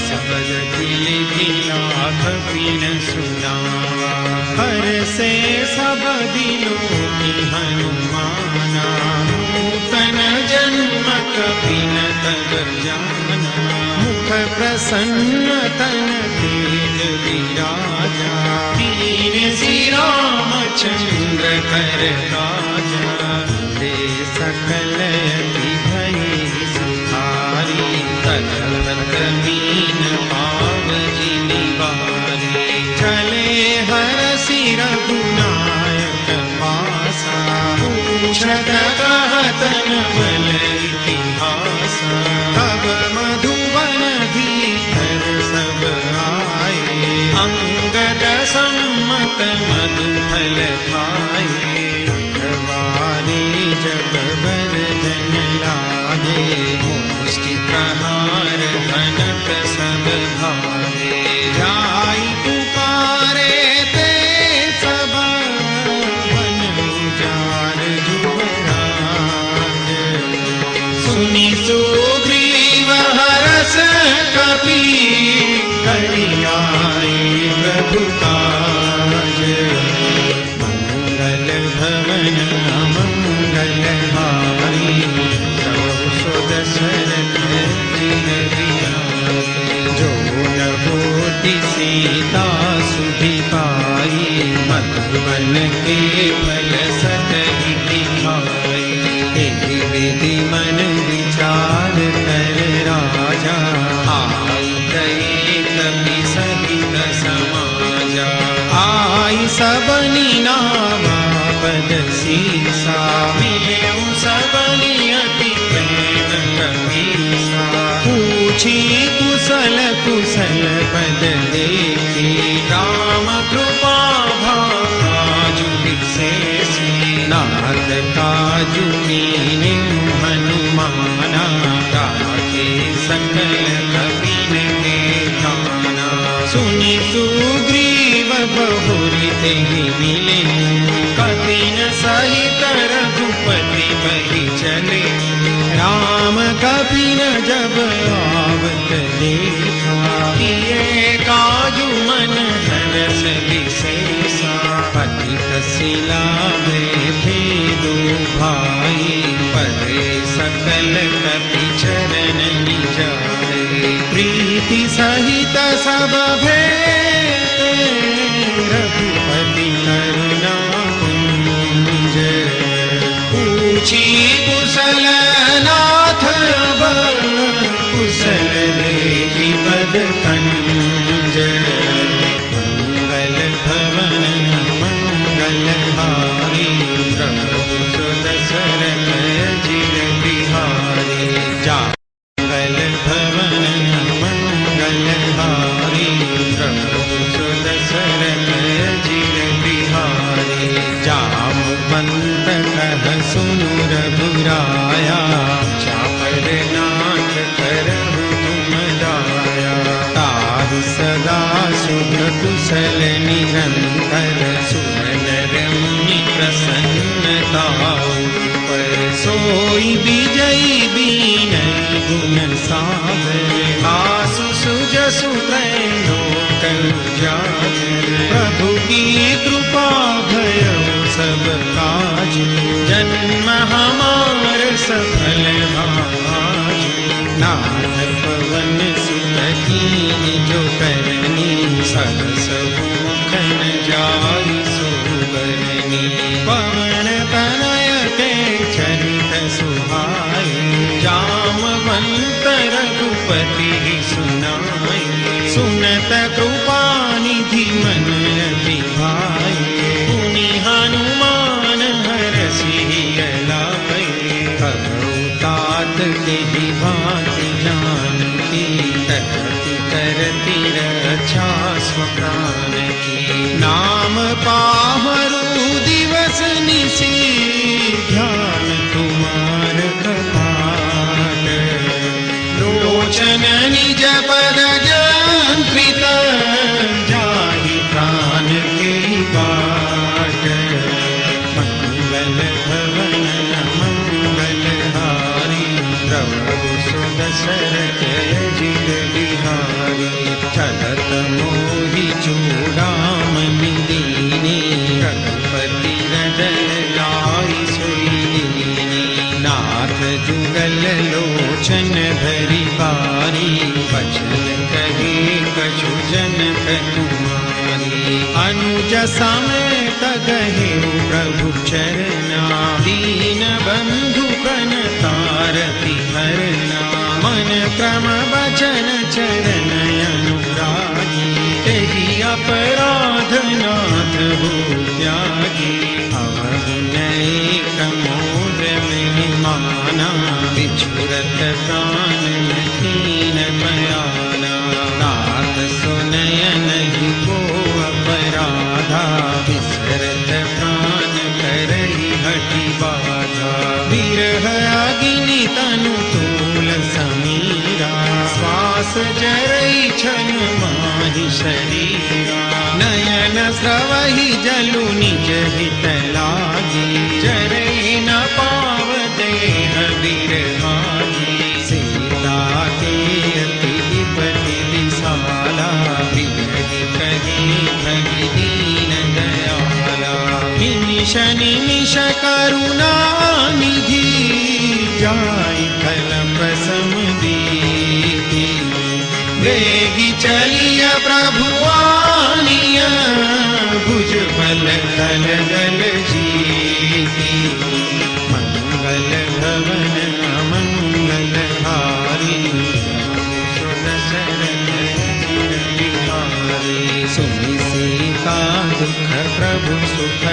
सबद दिलि लाख बिन सुनावा। हरसे सब दिलों हनुमाना, नूतन जन्म कपि न तब जाना। मुख प्रसन्न तन तेज विराजा, दीन श्रीरामचंद्र कर राजा। दे सकल यति भई सुखारी, तलपत मीन पाव जिमि बारी। चले हरषि रघुनायक पासा, पूछत कहत नवल इतिहासा। तब मधुबन धीर सब आए, अंगद सम्मत मधुफल खाए। वारी जब बरदन लागे, मुष्टि प्रहार भनक सब भागे। जाई पुकारे ते सब, बन उजार जुबराज। सुनि सुग्रीव हरष कपि, करि आए प्रभु काज। मंगल भवन मंगलहारी, प्रभु सुदशरथ चिर विहारी। जो न होति सीता सुधि पाई, मधुबन के फल सतहि दिखाई। एहि विधि मन विचार कर राजा, आई गए कपि सहित समाजा। आई सबनि नावा पद सीसा, मिलेउ सबनि अति प्रेम कपीसा। पूछी कुशल कुशल पद देखी, राम कृपा भाजु विशेषी। नाथ काजु कीन्हि हनुमाना, राखे सकल कपिन के ठाना। सुनि सुग्रीव बहुरि तेहि मिले, कपिन सहित रघुपति बहि चले। राम कपिन जब आवत देखा, किए काजु मन हरष विशेषा। पतित शिला थे दो भाई, परे सकल कपि चरण निजाए। प्रीति सहित सब भेटे, रघुपति करुणा कुंज। पूछी कुशल नाथ बर, कुशल देखि पद कंज। मंगल भवन मंगलहारी, प्रभु सुदशरथ चिर विहारी। मंगल भवन मंगलहारी, प्रभु सुदशरथ चिर विहारी। जामवंत कह सुनु रघुराया, चापर नाथ करहु तुम दाया। ताहि सदा शुभ कुशल निरंतर, सुर नर मुनि प्रसन्नता पर। सोई विजयी बीनई गुण सागर, आसु जसु जसु त्रैलोक उजागर। प्रभु की कृपा भयो सब काज, जन्म हमार सफल भाज। नाथ पवन सुत कीन्ही जो करनी, सरस मुख न जाई सुबरनी। पवन तनय के चरित सुहाए, जामवंत रघुपति सुनाए। सुनत कृपा निधि मन अति भाए, पुनि हनुमान हरषि लाए। कहु तात के भांति जानकी, तरति करति रक्षा स्वप्राण की। नाम पाहरु दिवस निशि, ध्यान तुम्हार कपाट। लोचन निज पद जंत्रित, जाहि प्राण के बाट। मंगल भवन मंगल हारी, प्रभु सुदशरथ अजिर बिहारी। चलत मोहि चूड़ामणि दीनी, रघुपति हृदय लाइ सोई दीनी। नाथ जुगल लोचन भरी बारी, बचन कहे कछु जन कुमारी। अनुज समेत गहे प्रभु चरना, दीन बंधु प्रणतारति हरना। मन क्रम वचन चरण अनुरागी, तेहि अपराध नाथ हो त्यागी। अवहु नैक मोर महिमाना, बिछुरत प्राण हीन बयाना। नाथ सुनय नहीं को अपराधा, बिसरत प्राण करहि हठि बाधा। विरह अग्नि तनु तूल समीरा, श्वास जरई छन माहि शरीरा। नयन स्रवहि जलु निज हित लागी, जरई न पाव देह बिरहागी। सीता के अति विपति विशाला, बिरहि कहि भगि दीन दयाला। निमिष निमिष करुणा निधि, जाई कल्प समदीति। वेगी चलिय प्रभु आनिय, भुज बल तल गल जीति। मंगल भवन मंगल हारी, सुदशरथ अजिर बिहारी। सुनि सीता दुख प्रभु सुख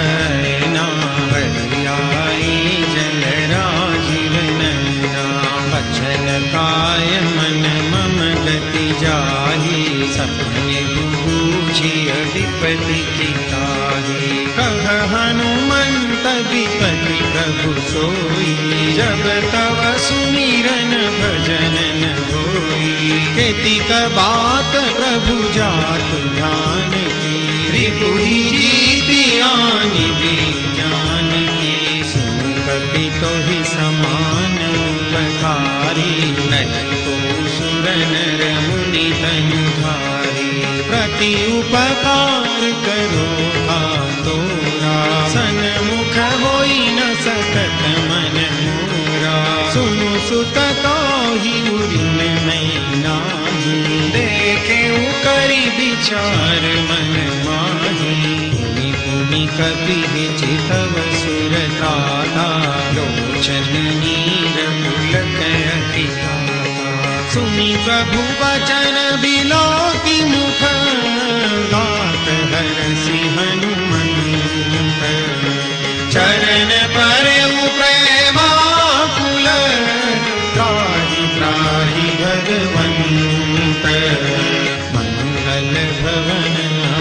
ना, बलियाई जल राजीव नैना। बचन काय मन मम गति जाहि, सपने बूझि अधिपति की ताहि। कह हनुमंत विपति प्रभु सोई, जब तव सुमिरन भजन न होई। केतिक बात प्रभु जात ध्यान की, रिपुहि जीति आनि विज्ञान की। सुनु कपि तोहि समान उपकारी, नहीं को सुर नर मुनि तनुधारी। प्रति उपकार करो तोरा, सन्मुख होई न सकत मन मोरा। सुनु सुत ताहि उरिन नहीं नाही, देखे करि विचार मन माही। पुनि पुनि कपि चितव सुरताता, लोचन नीर पुलक अति गाता। सुनि प्रभु वचन बिलोकि मुख, गात हरषि हनुमंत। चरण परउ प्रेमाकुल, त्राहि त्राहि भगवंत। मंगल भवन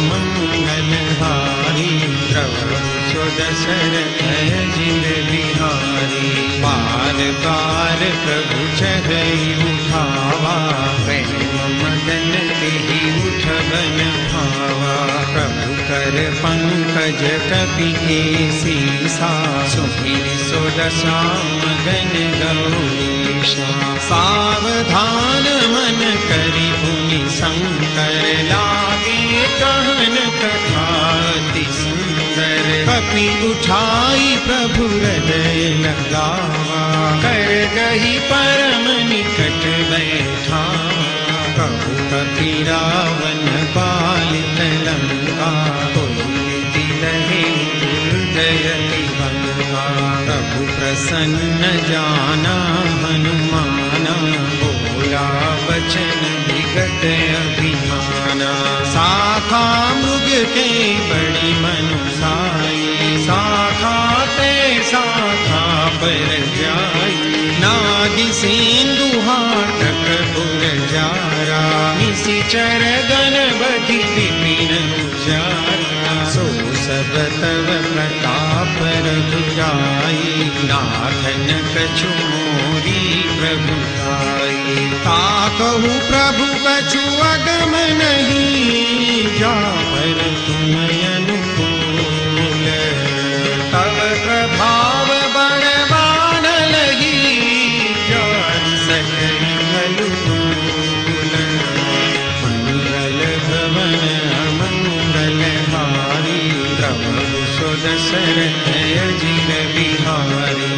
मंगल हारी, प्रभु सुदशरथ अजिर बिहारी। बार बार प्रभु चढ़ई उठावा, प्रेम मदन तेहि उठबन भावा। प्रभु कर कर पंकज कपि केसीसा सुमिर सोदसा मगन गौरीशा सावधान मन करि पुनि शंकर लागे कहन कथा अति सुंदर कपि उठाई प्रभु हृदय लगावा कर गही परम निकट बैठा प्रभु कपि रावण पालित लंका तोड़ि रहे हृदय बंका प्रभु प्रसन्न जाना हनुमाना बोला वचन विगत अभिमाना शाखा मृग के बड़ी मनुसाई शाखा ते शाखा पर जाई नागि सिंधु हाटक पुर जारा निशिचर गणपति विपिन उजारा सो सब तव प्रताप रघुराई नाथन कछु मोरी प्रभुताई ताकहु प्रभु कछु अगम नहीं जा पर तुम अनुकूल तव प्रभाव बड़वान लगी जान सकल अनुकूल मंगल भवन अमंगल हारी प्रभु सुदशरथ अजिर बिहारी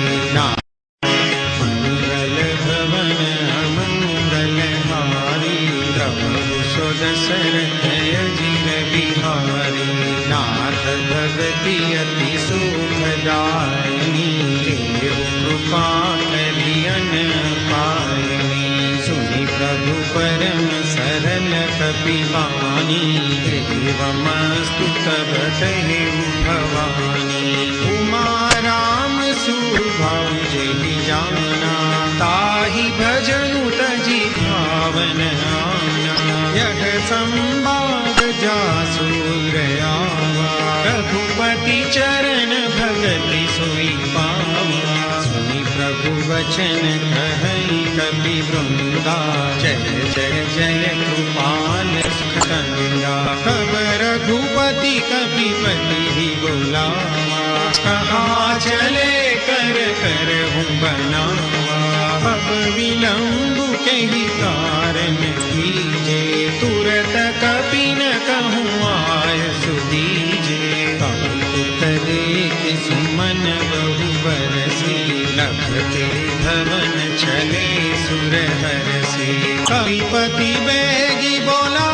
मंगल भवन अमंगल हारी प्रभु सुदशरथ अजिर बिहारी नाथ भगति अति सुखदायिनी देव कृपा करियन पायनी सुनि प्रभु परम सरल कपि वाणी देवमस्तु तब कहे भवानी उमा राम सुभाव जहि जाना ताहि भजनु तजि भावन आना यह संवाद जासुर आवा रघुपति चरण भगति सोई पावा सुनि प्रभु वचन कहई कपि वृंदा जय जय जय कृपाल सुखंदा तब रघुपति कपिपति ही बुलावा कहाँ चले कर कर हूँ बनावा अब विलंब के ही कारण कीजे तुरत कपि न कहूँ आय सुदीजे करे कि सुमन बहु बरसी लभते भवन चले सुर हरसी कपिपति बेगी बोला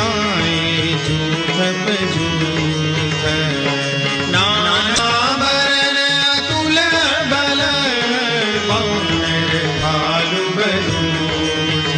आए जूथ जूथ नाना बरन अतुल बल वानर भालु बलूथ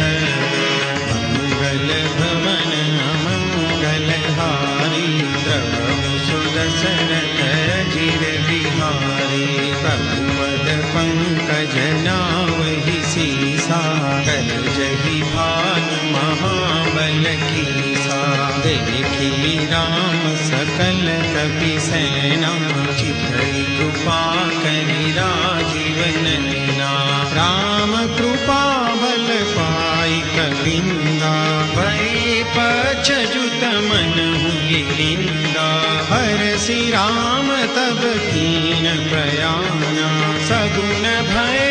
मंगल भवन अमंगल हारी प्रभु सुदशरथ अजिर बिहारी प्रभु पद पंकज नावहि सीसा कर जहि भानु महाबल कीसा देखी राम सकल कपि सेना चितई कृपा करि राजीव नैना राम कृपा बल पाई कविंदा भय पछजुत मन गिरिंदा हरसि राम तब कीन प्रयाना सगुन भय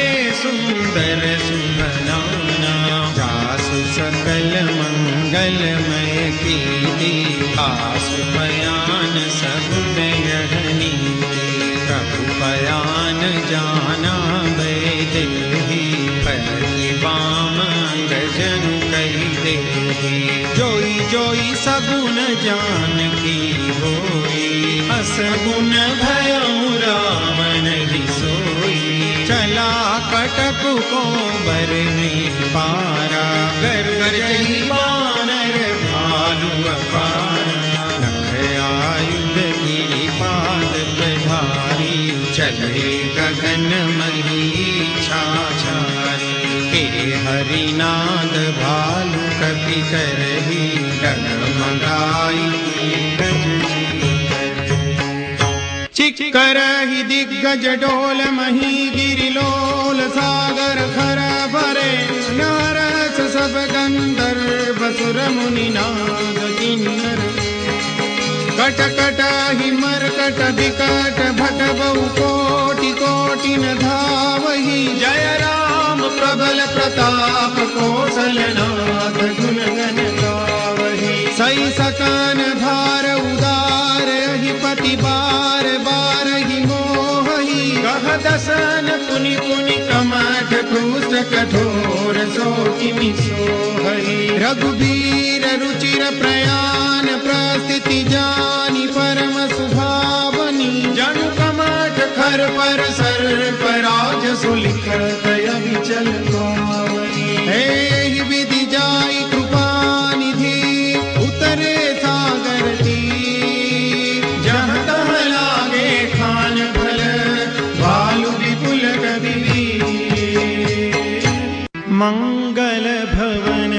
सुंदर सुभनाना जासु सकल मंगलमय कीर्ति आसु बयान सगुन यह नीति प्रभु बयान जाना बैदेही परि वाम गजनु कहि देही जोई जोई सगुन जान की होई असगुन भयउ रावण ही सोई चला कटक को बर में पारा कर जही बानर भालु अपारा नख आयुध गिरि पाद प्रधारी चले गगन मही छाछारी के हरिनाद भालु कपि करही डगमगाई चिक्करहि दिग्गज डोल मही गिरिलोल सागर खर भरे नारस सब गंधर्व सुर मुनि नाद किन्नर कट कट ही मरकट विकट भट बहु कोटि कोटि न धावहि। जय राम प्रबल प्रताप कौशलनाथ गुण गण गावहि। सई सकान धार उदार अधिपति बार बार ही मोहि। कह दसन पुनि पुनि कमठ क्रूष्ट कठोर सो किमि सोहहि। रघुबीर रुचिर प्रयाण प्रस्थिति जानि परम सुभावनी। जनु कमठ खर पर सर पराज सुलिखत अविचल पावनी। एहि विधि जाई कृपा निधि उतरे सागर तीर। जहाँ तहाँ लागे खान भल भालु विपुल कबीर। मंगल भवन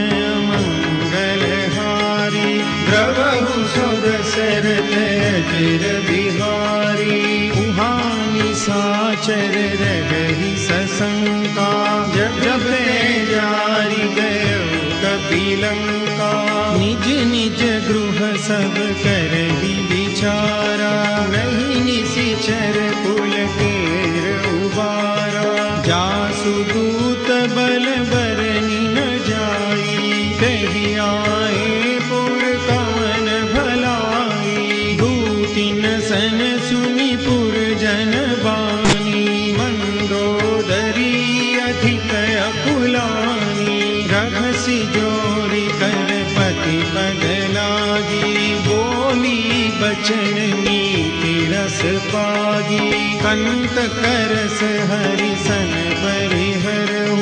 मंगलहारी द्रवहु सुदशरथ अजिर बिहारी। उहानि साचर रगहि सशंका। जब जपे जारि गयो कपिलंका। निज निज गृह सब करहि विचारा। नहीं निशिचर पुलकेर उबारा। जासु दूत बल बरनि न जाई। कहि आए पुर कवन भलाई। दूतिन सन सुनि पुर जन बानी। मंदोदरी अधिक अकुलानी। रघसि जोरि कर पति पग लागी। बोली बचन नीति रस पागी। कंत करस हरि सन परिहरहु।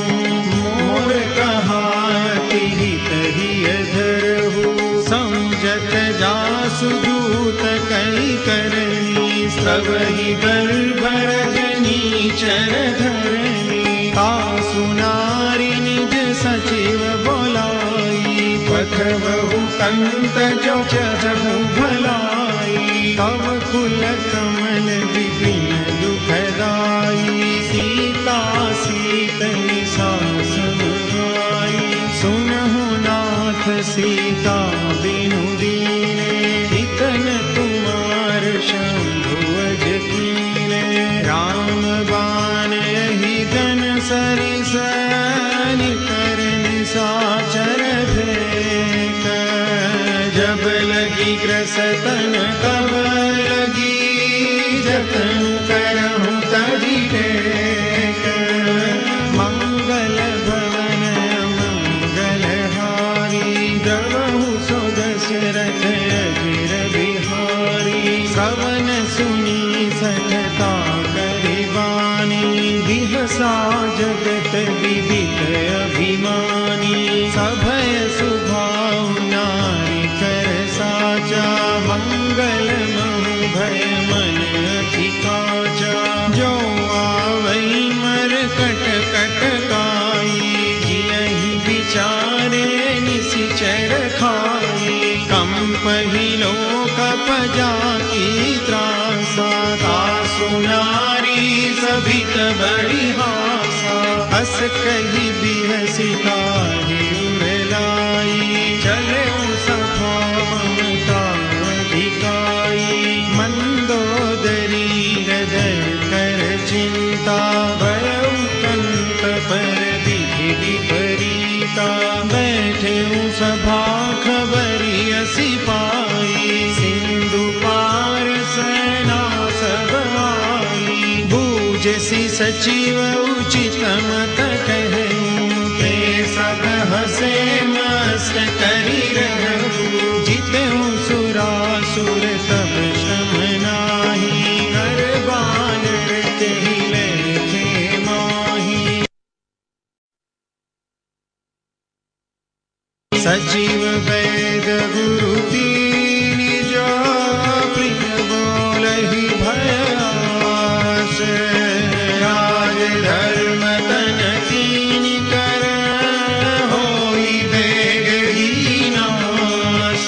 मोर कहायति हित हिय धरहु। समझत जासु दूत कई करनी। सबहि गर्भ रजनी चर धरनी। तासु नारी निज सचिव बोलाई। पठबहु कंत जो चहु भलाई। तव कुल कमल विपिन दुखदाई। सीता सीतनि सासु आई। सुनहु नाथ सीता बिनु दीने। इतन तुमार शंभु अज कीने। राम बाण यही गन सरिस निकरन साचर भेक। जब लगी ग्रसतन तब लगी। जतन करहु तहि टेक। मंगल भवन मंगलहारी द्रवहु सुदशरथ अजिर बिहारी। श्रवण सुनि सठता करिबानी। बिहसा जगत विदित अभिमानी। सभय सुभाव नारी कर साचा। मंगल महु भय मन अति काचा। जो आवई मरकट कट काई। जियहि विचारे निशिचर खाई। कंपहि लोक पजाकी त्रासा। तासु नारी सभित बड़ी हासा। हस कहि बिहसि काहि उरलाई। चले सभा ममता अधिकाई। मंदोदरी हृदय कर चिंता। भयउ कंत पर विधि विपरीता। बैठे सभा खबरी असि पाई। सिंधु पार सेना सब आई। बूझसि सचिव उचित मत कहूँ। ते सब हसे मस्त करि रहु। जितहु सुरासुर तब श्रम नाही। हर बानर तेहि लेखे माही। सचिव वैद गुरु दीनि जो। प्रिय बोलहि भयास। राज धर्म तन कीनि कर। होई बेग ही नास।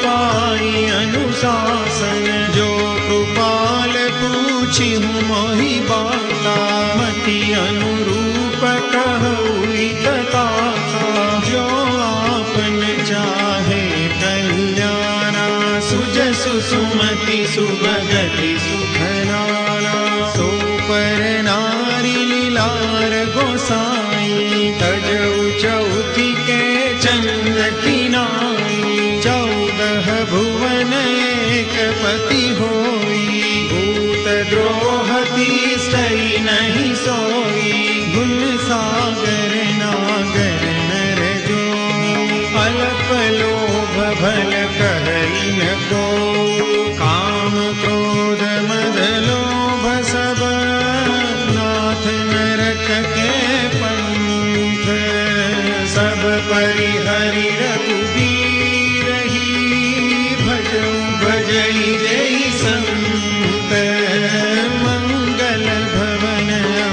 पाई अनुशासन, जो कृपाल पूछी हूँ मोहि बाता, मति अनुरूप कहूई तथा, जो आपन चाहे कल्याणा, सुजसु सुमति सुभगति सुखनाना, सो पर नारी लीलार गोसाई, तजऊ चौथी के चंद किनाई, 14 भुवन एक पति होई, भूत द्रोह तीसरी नहीं सोई, गुण सागर नागर नर जो, अल्प लोभ भल कहई न को, काम क्रोध मद लोभ सब नाथ नरक के पंथ, सब परिहरि रघुबीर ही, भजऊ भजई जय संत, मंगल भवन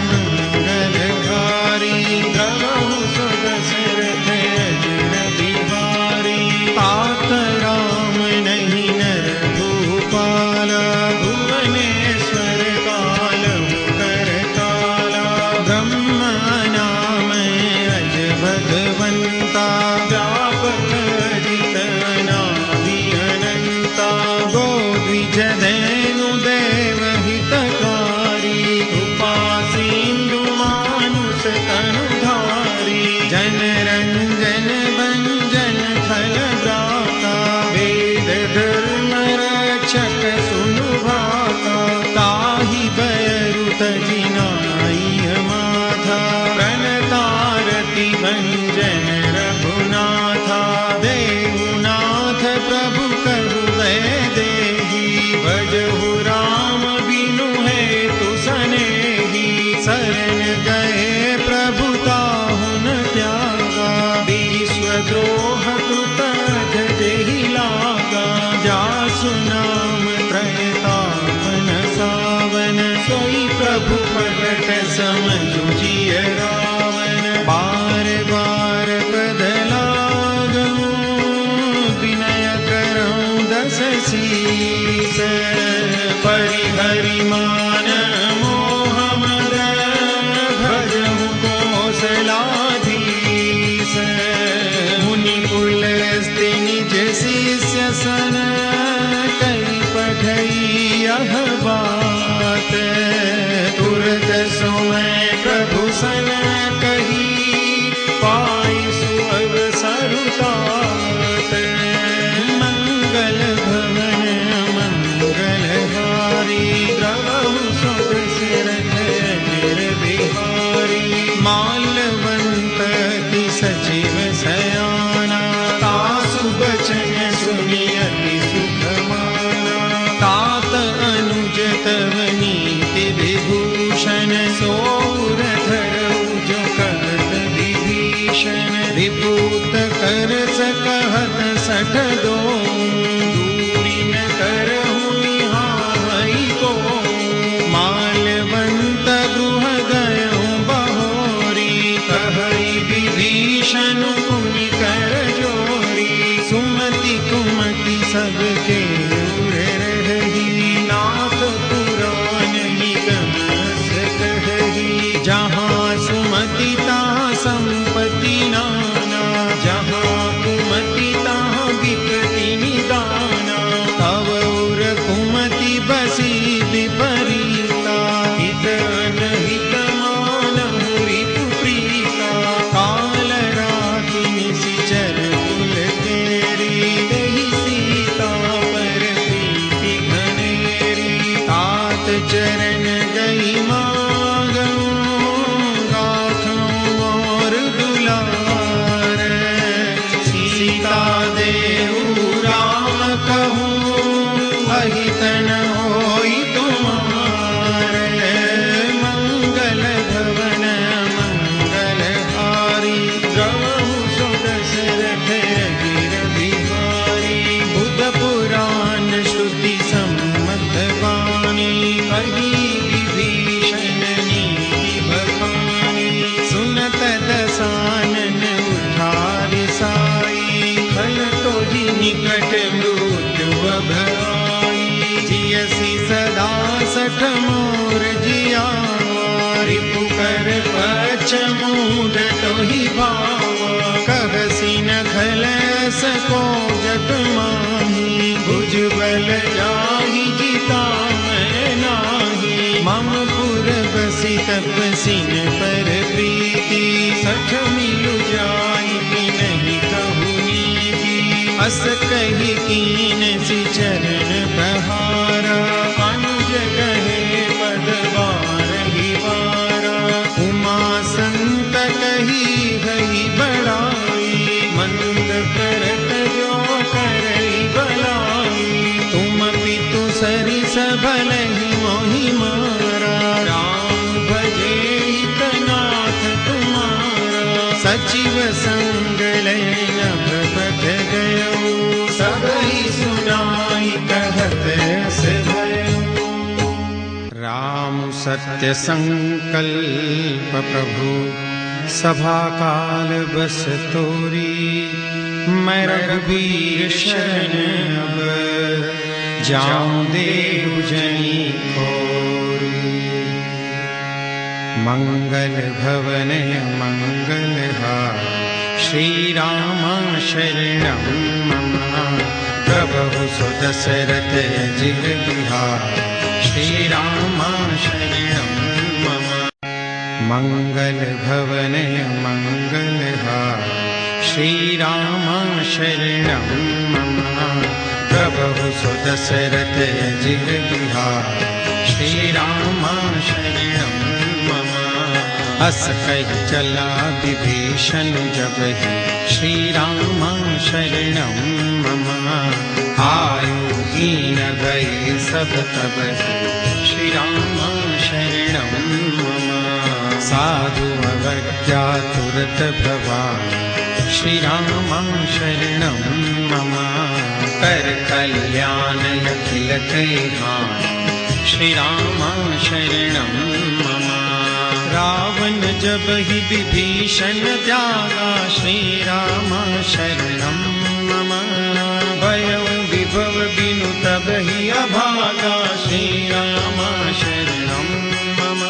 मंगलहारी, द्रवहु सुध सिरथ अजिर बिहारी, तात राम नहीं नर भूपाला, भुवनेश्वर कालहु करताला, ब्रह्मा नाम अज भगवंता, व्यापक अजित अनादि अनंता, गो द्विज धेनु देव हितकारी, कृपा सिंधु मानुष तनुधारी, जन रंजन भंजन खल दाता, वेद धर्म रक्षक सुनु भाता, ताहि बयरु तजिनाई माथा, प्रणतारति भंजन रघुनाथा, देवनाथ प्रभु करु देहि, भजहु राम बिनु हेतु सनेहि, शरण गए प्रभु ताहु न त्यागा, विश्वद्रोह कृत जहि लागा, जासु नाम त्रयतापन सावन, सोई प्रभु प्रगट समझु जिय रावण, बार बार पद लागूं, विनय करऊं 10 शीस, परिहरि मान मोह मद, भजहु कौशलाधीश, मुनि कुल स्त्रि निज शिष्य सन, कई पठई यह बात, तुरत सोमै प्रभु सन कही, पाई सुअवसर तात, मंगल भवन मंगलहारी, द्रवहु सुध सिरथ अजिर बिहारी, माल्यवंत की सचिव सयाना, तासु बचन सुनि अति सुख माना, तात अनुज तव नीति विभूषण, सोर धरऊ जो कहत विभीषण, विभूत कर सकहत 62, दूरी न करहु निहाई को, माल्यवंत गृह गयऊं बहोरी, कहई विभीषण पुनि कर जोरी, सुमति कुमति सबके उर रही, नाथ पुराण निगम अस कही, जहाँ सुमति तहाँ संपत्ति नाना, जहाँ कुमति तहाँ विपत्ति निदाना, तव उर कुमति बसी विपरीता, हित अनहित मानहु रिपु प्रीता, काल राखि निशिचर कुल तेरी, दहि सीता पर 62 मोर जिया रिपु कर पच मूड टोही भावा कहसी न खल सको जग माही भुजबल जाहि जीता मैं नाही मम पुर बसी तपसिन पर प्रीति 60 मिलु जाई नहीं कहूँ नीति अस कही कीन सी चरण बहारा अनुज कहे पद बारही बारा उमा संत कही गई बड़ाई मंद करत जो करई बलाई तुम पितु सरि सबल ही मोहि मारा राम भजे हितनाथ तुम्हारा सचिव संग लय नभ गयो सबहि सुनाई कहत अस भयो। राम सत्य संकल्प प्रभु सभा काल बस तोरी मैं रघुबीर शरण अब जाऊं देव जनी खोरी मंगल भवन मंगलहार श्री राम शरणं मम प्रभु सुदशरथ अजिर बिहार श्री राम शरणं मम मंगल भवन मंगलहार श्री राम शरणं मम प्रभु सुदशरथ अजिर बिहार श्री राम शरणं मम अस कहि चला विभीषण जब ही श्री राम शरणं मम आयु हीन भय सब तब ही श्री राम शरणं मम साधु अवज्ञा तुरत भवानि श्री राम शरणं मम कर कल्याण अखिल कल्याण श्री राम शरणं मम रावण जब ही विभीषण त्यागा श्री राम शरणं मम भयं विभव बिनु तब ही अभागा श्री राम शरणं मम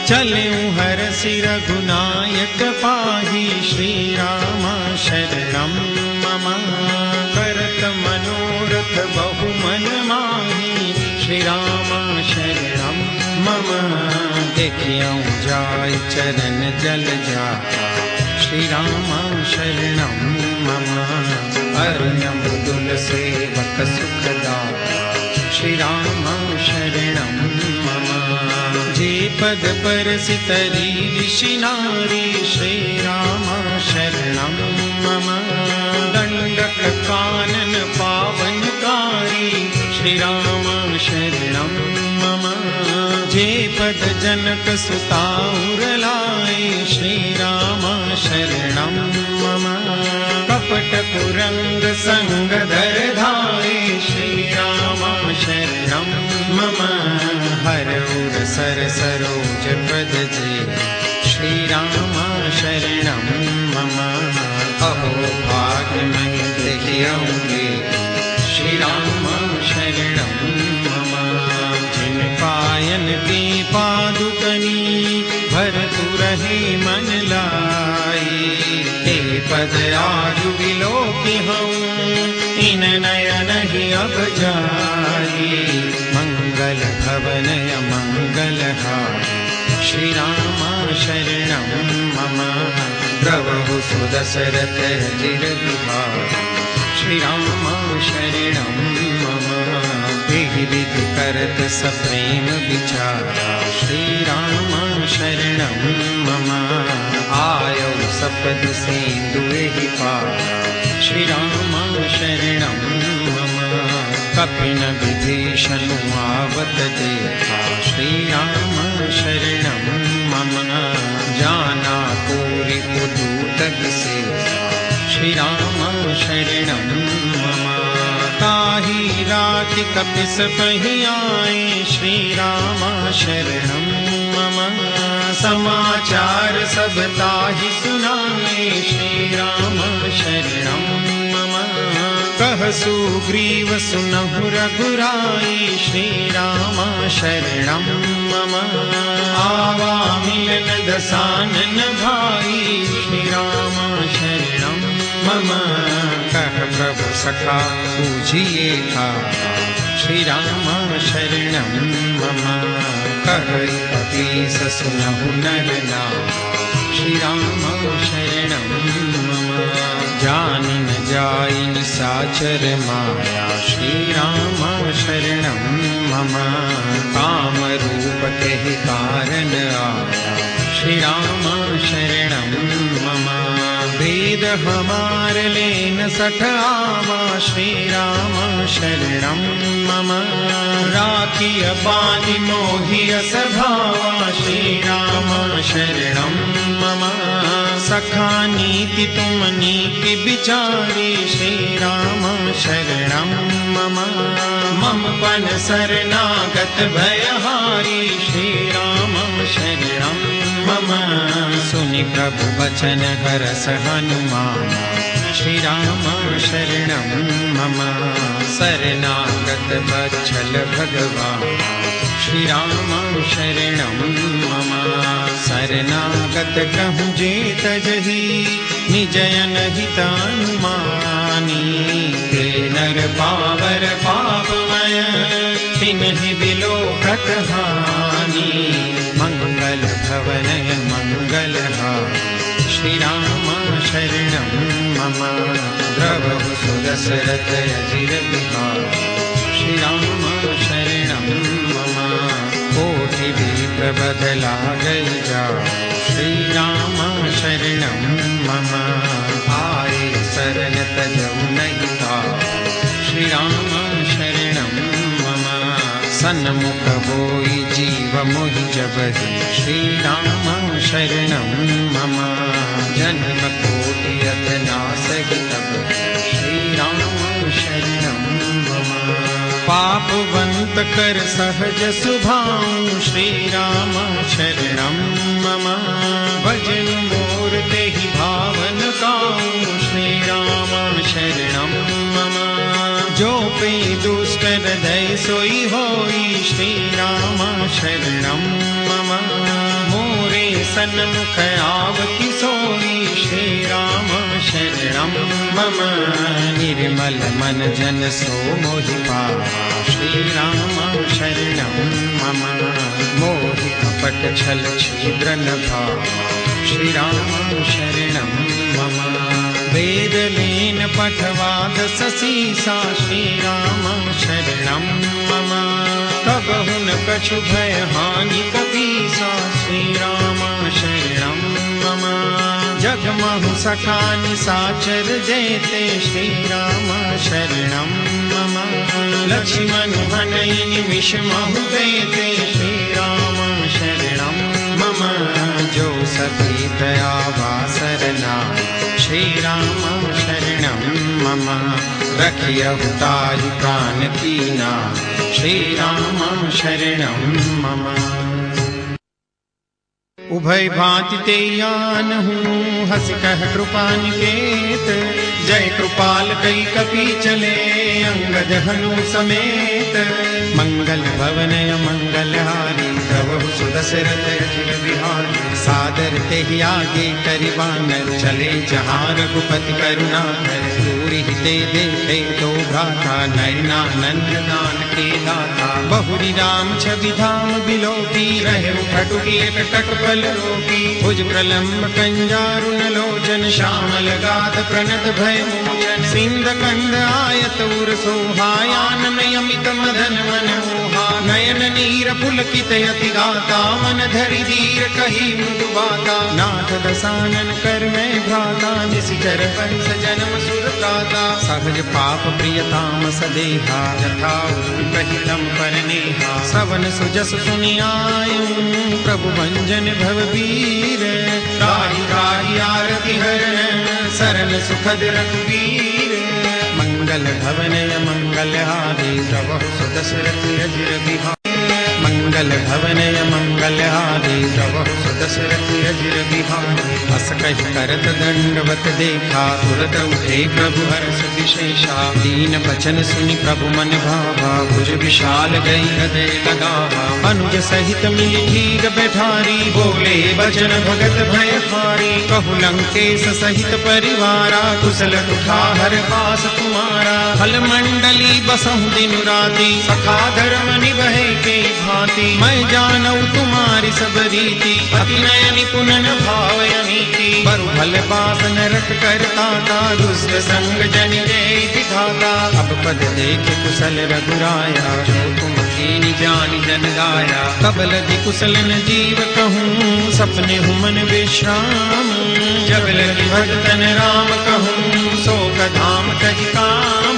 चलऊं हरसि रघुनायक पाहि श्री राम शरणं मम करत मनोरथ बहु मन माहि श्री राम शरणं मम देखियऊं जाय चरण जल जाता श्री राम शरणं मम अरुणम दुल सेवक सुखदाता श्री राम शरणं मम जे पद परसितरी ऋषि नारी श्री राम शरणं मम दंडक कानन पावनकारी श्री राम शरणं मम जे पद जनक सुता उरलाए श्री राम शरणं मम कपट कुरंग संग धर धाये श्री राम शरणं मम हर उर सर सरोज पद जे श्री राम शरणं मम अहो भाग्य मैं देखियऊंगे श्री राम शरणं मम जिन पायन की पादुकनी भरतु रहे मन लाई हे पद आजु विलोकि हूँ इन नयन ही अब जाई मंगल भवन मंगलहार श्री राम शरणं मम प्रभु सुदशरथ अजिर बिहार श्री राम शरणं मम विधि विधि करत सप्रेम विचारा श्री राम शरणं मम आयो सपद सेंदुए ही पारा श्री राम शरणं मम कपिन विभीषण आवत देखा श्री राम शरणं मम जाना पूरी पुदूत सेवा श्री राम शरणं मम ताहि राखि कपिस पहि आए श्री राम शरणं मम समाचार सब ताहि सुनाए श्री राम शरणं मम कह कह सुग्रीव सुनहु रघुराई, श्री राम शरणं मम। आवा मिलन दसानन भाई, श्री राम शरणं मम। कह प्रभु सखा पूजिए था, श्री राम शरणं मम। कह कपीस सुनहु नर नाम, श्री राम शरणं मम। जानि न जाई निशाचर माया, श्री राम शरणं मम। काम रूप कहि कारण आया, श्री राम शरणं मम। वेद हमार लेन सठ आवा, श्री राम शरणं मम। राखिय बानि मोहिय सभावा, श्री राम शरणं मम। सखा नीति तुम नीति विचारी, श्री राम शरणं मम। मम पन शरणागत भयहारी, श्री राम शरणं मम। सुनि प्रभु वचन हरस हनुमान, श्री राम शरणं मम। शरणागत वत्सल भगवान, श्री राम शरणं मम। शरणागत कहूँ जेत जही, निजयन हितानुमानी। ते नर पावर पापमय, तिन्हि बिलोकत हानि। मंगल भवनय मंगलहारी, श्री राम शरणं मम। द्रवहु सुदशरथ अजिर बिहारी, श्री राम शरणं मम। कोटि विप्र बदला गई जा, श्री राम शरणं मम। आए शरण तजऊ नहीं ताप, श्री राम शरणं मम। सन्मुख होई जीव मोहि जबहि, श्री राम शरणं मम। जन्म कोटि अथ नासहि तब, श्री राम शरणं मम। पापवंत कर सहज सुभाऊ, श्री राम शरणं मम। भजन मोर तेहि भावन काऊ, श्री राम शरणं मम। जो पे दुष्ट हृदय सोई होई, श्री राम शरणं मम। मोरे सन्मुख आवति सोई, श्री राम शरणं मम। निर्मल मन जन सो मोहि पावा, श्री राम शरणं मम। मोहि कपट छल छिद्र न भावा, श्री राम शरणं मम। वेद लीन पठवाद ससीसा, श्री राम शरणं मम। कबहु न कछु भय हानि कपीसा, श्री राम शरणं मम। जगमहु सखा निशाचर जेते, श्री राम शरणं मम। लक्ष्मण हनई निमिष महु देते, श्री राम शरणं मम। जो सती दयावा सरना, श्री राम शरणं मम। रखियहु ताहि प्राण कीना, श्री राम शरणं मम। उभय भांति ते आनहूँ, हस कह कृपा निकेत। जय कृपाल कई कपि चले, अंगद हनु समेत। मंगल भवनय मंगलहारी, प्रभु सुदशरथ अजिर बिहारी। सादर तेहि आगे करिबानर, चले जहाँ रघुपति करुणाकर। दूरि ते देखे तो भ्राता, नयनानंद दान के दाता। बहुरी राम छवि धाम बिलोकी, रहे उठटुकी एकटक पल रोकी। भुज प्रलम्ब कंजारुन लोचन, श्यामल गाध प्रणत भय मोचन। सिंध कंद आयत उर सोहायानन यमित मदन मनोहा। नयन नीर पुलकित यति गाता, मन धरि धीर कही मृदु बाता। नाथ दसानन कर मैं भ्राता, निशिचर वंश जन्म सुर प्राता। सहज पाप प्रियताम सदेहा, यथा कहितम परनेहा। सवन सुजस सुनियायूं, प्रभु भंजन भवबीर। राहि राहि आरति हरण, सरल सुखद रघुवीर। मंगल भवनय मंगलहारी, प्रभु सुदशरथ अजिर बिहारी। मंगल भवनय मंगलहारी प्रभु सुदशरथ अजिर बिहारी हस कहि करत दंडवत देखा तुरत उठे प्रभु हर्ष विशेषा दीन बचन सुनि प्रभु मन भावा भुज विशाल गई हृदय लगावा अनुज सहित मिली भीग बैठारी बोले बचन भगत भय हारी कहु लंकेश सहित परिवारा कुशल कुठार पास तुम्हारा फल मंडली बसहु दिन राति सखा धर्म निभे के भांति मैं जानऊ तुम्हारी सब रीति अति नय निपुण भाव अनीति बरु भल पास नरक करता था दुष्ट संग जन जय दिखाता अब पद देख कुशल रघुराया जो तुम कीनी जान जन गाया तब लगी कुशल न जीव कहूँ सपने हूँ मन विश्राम जब लगी भगतन राम कहूँ शोक धाम तज काम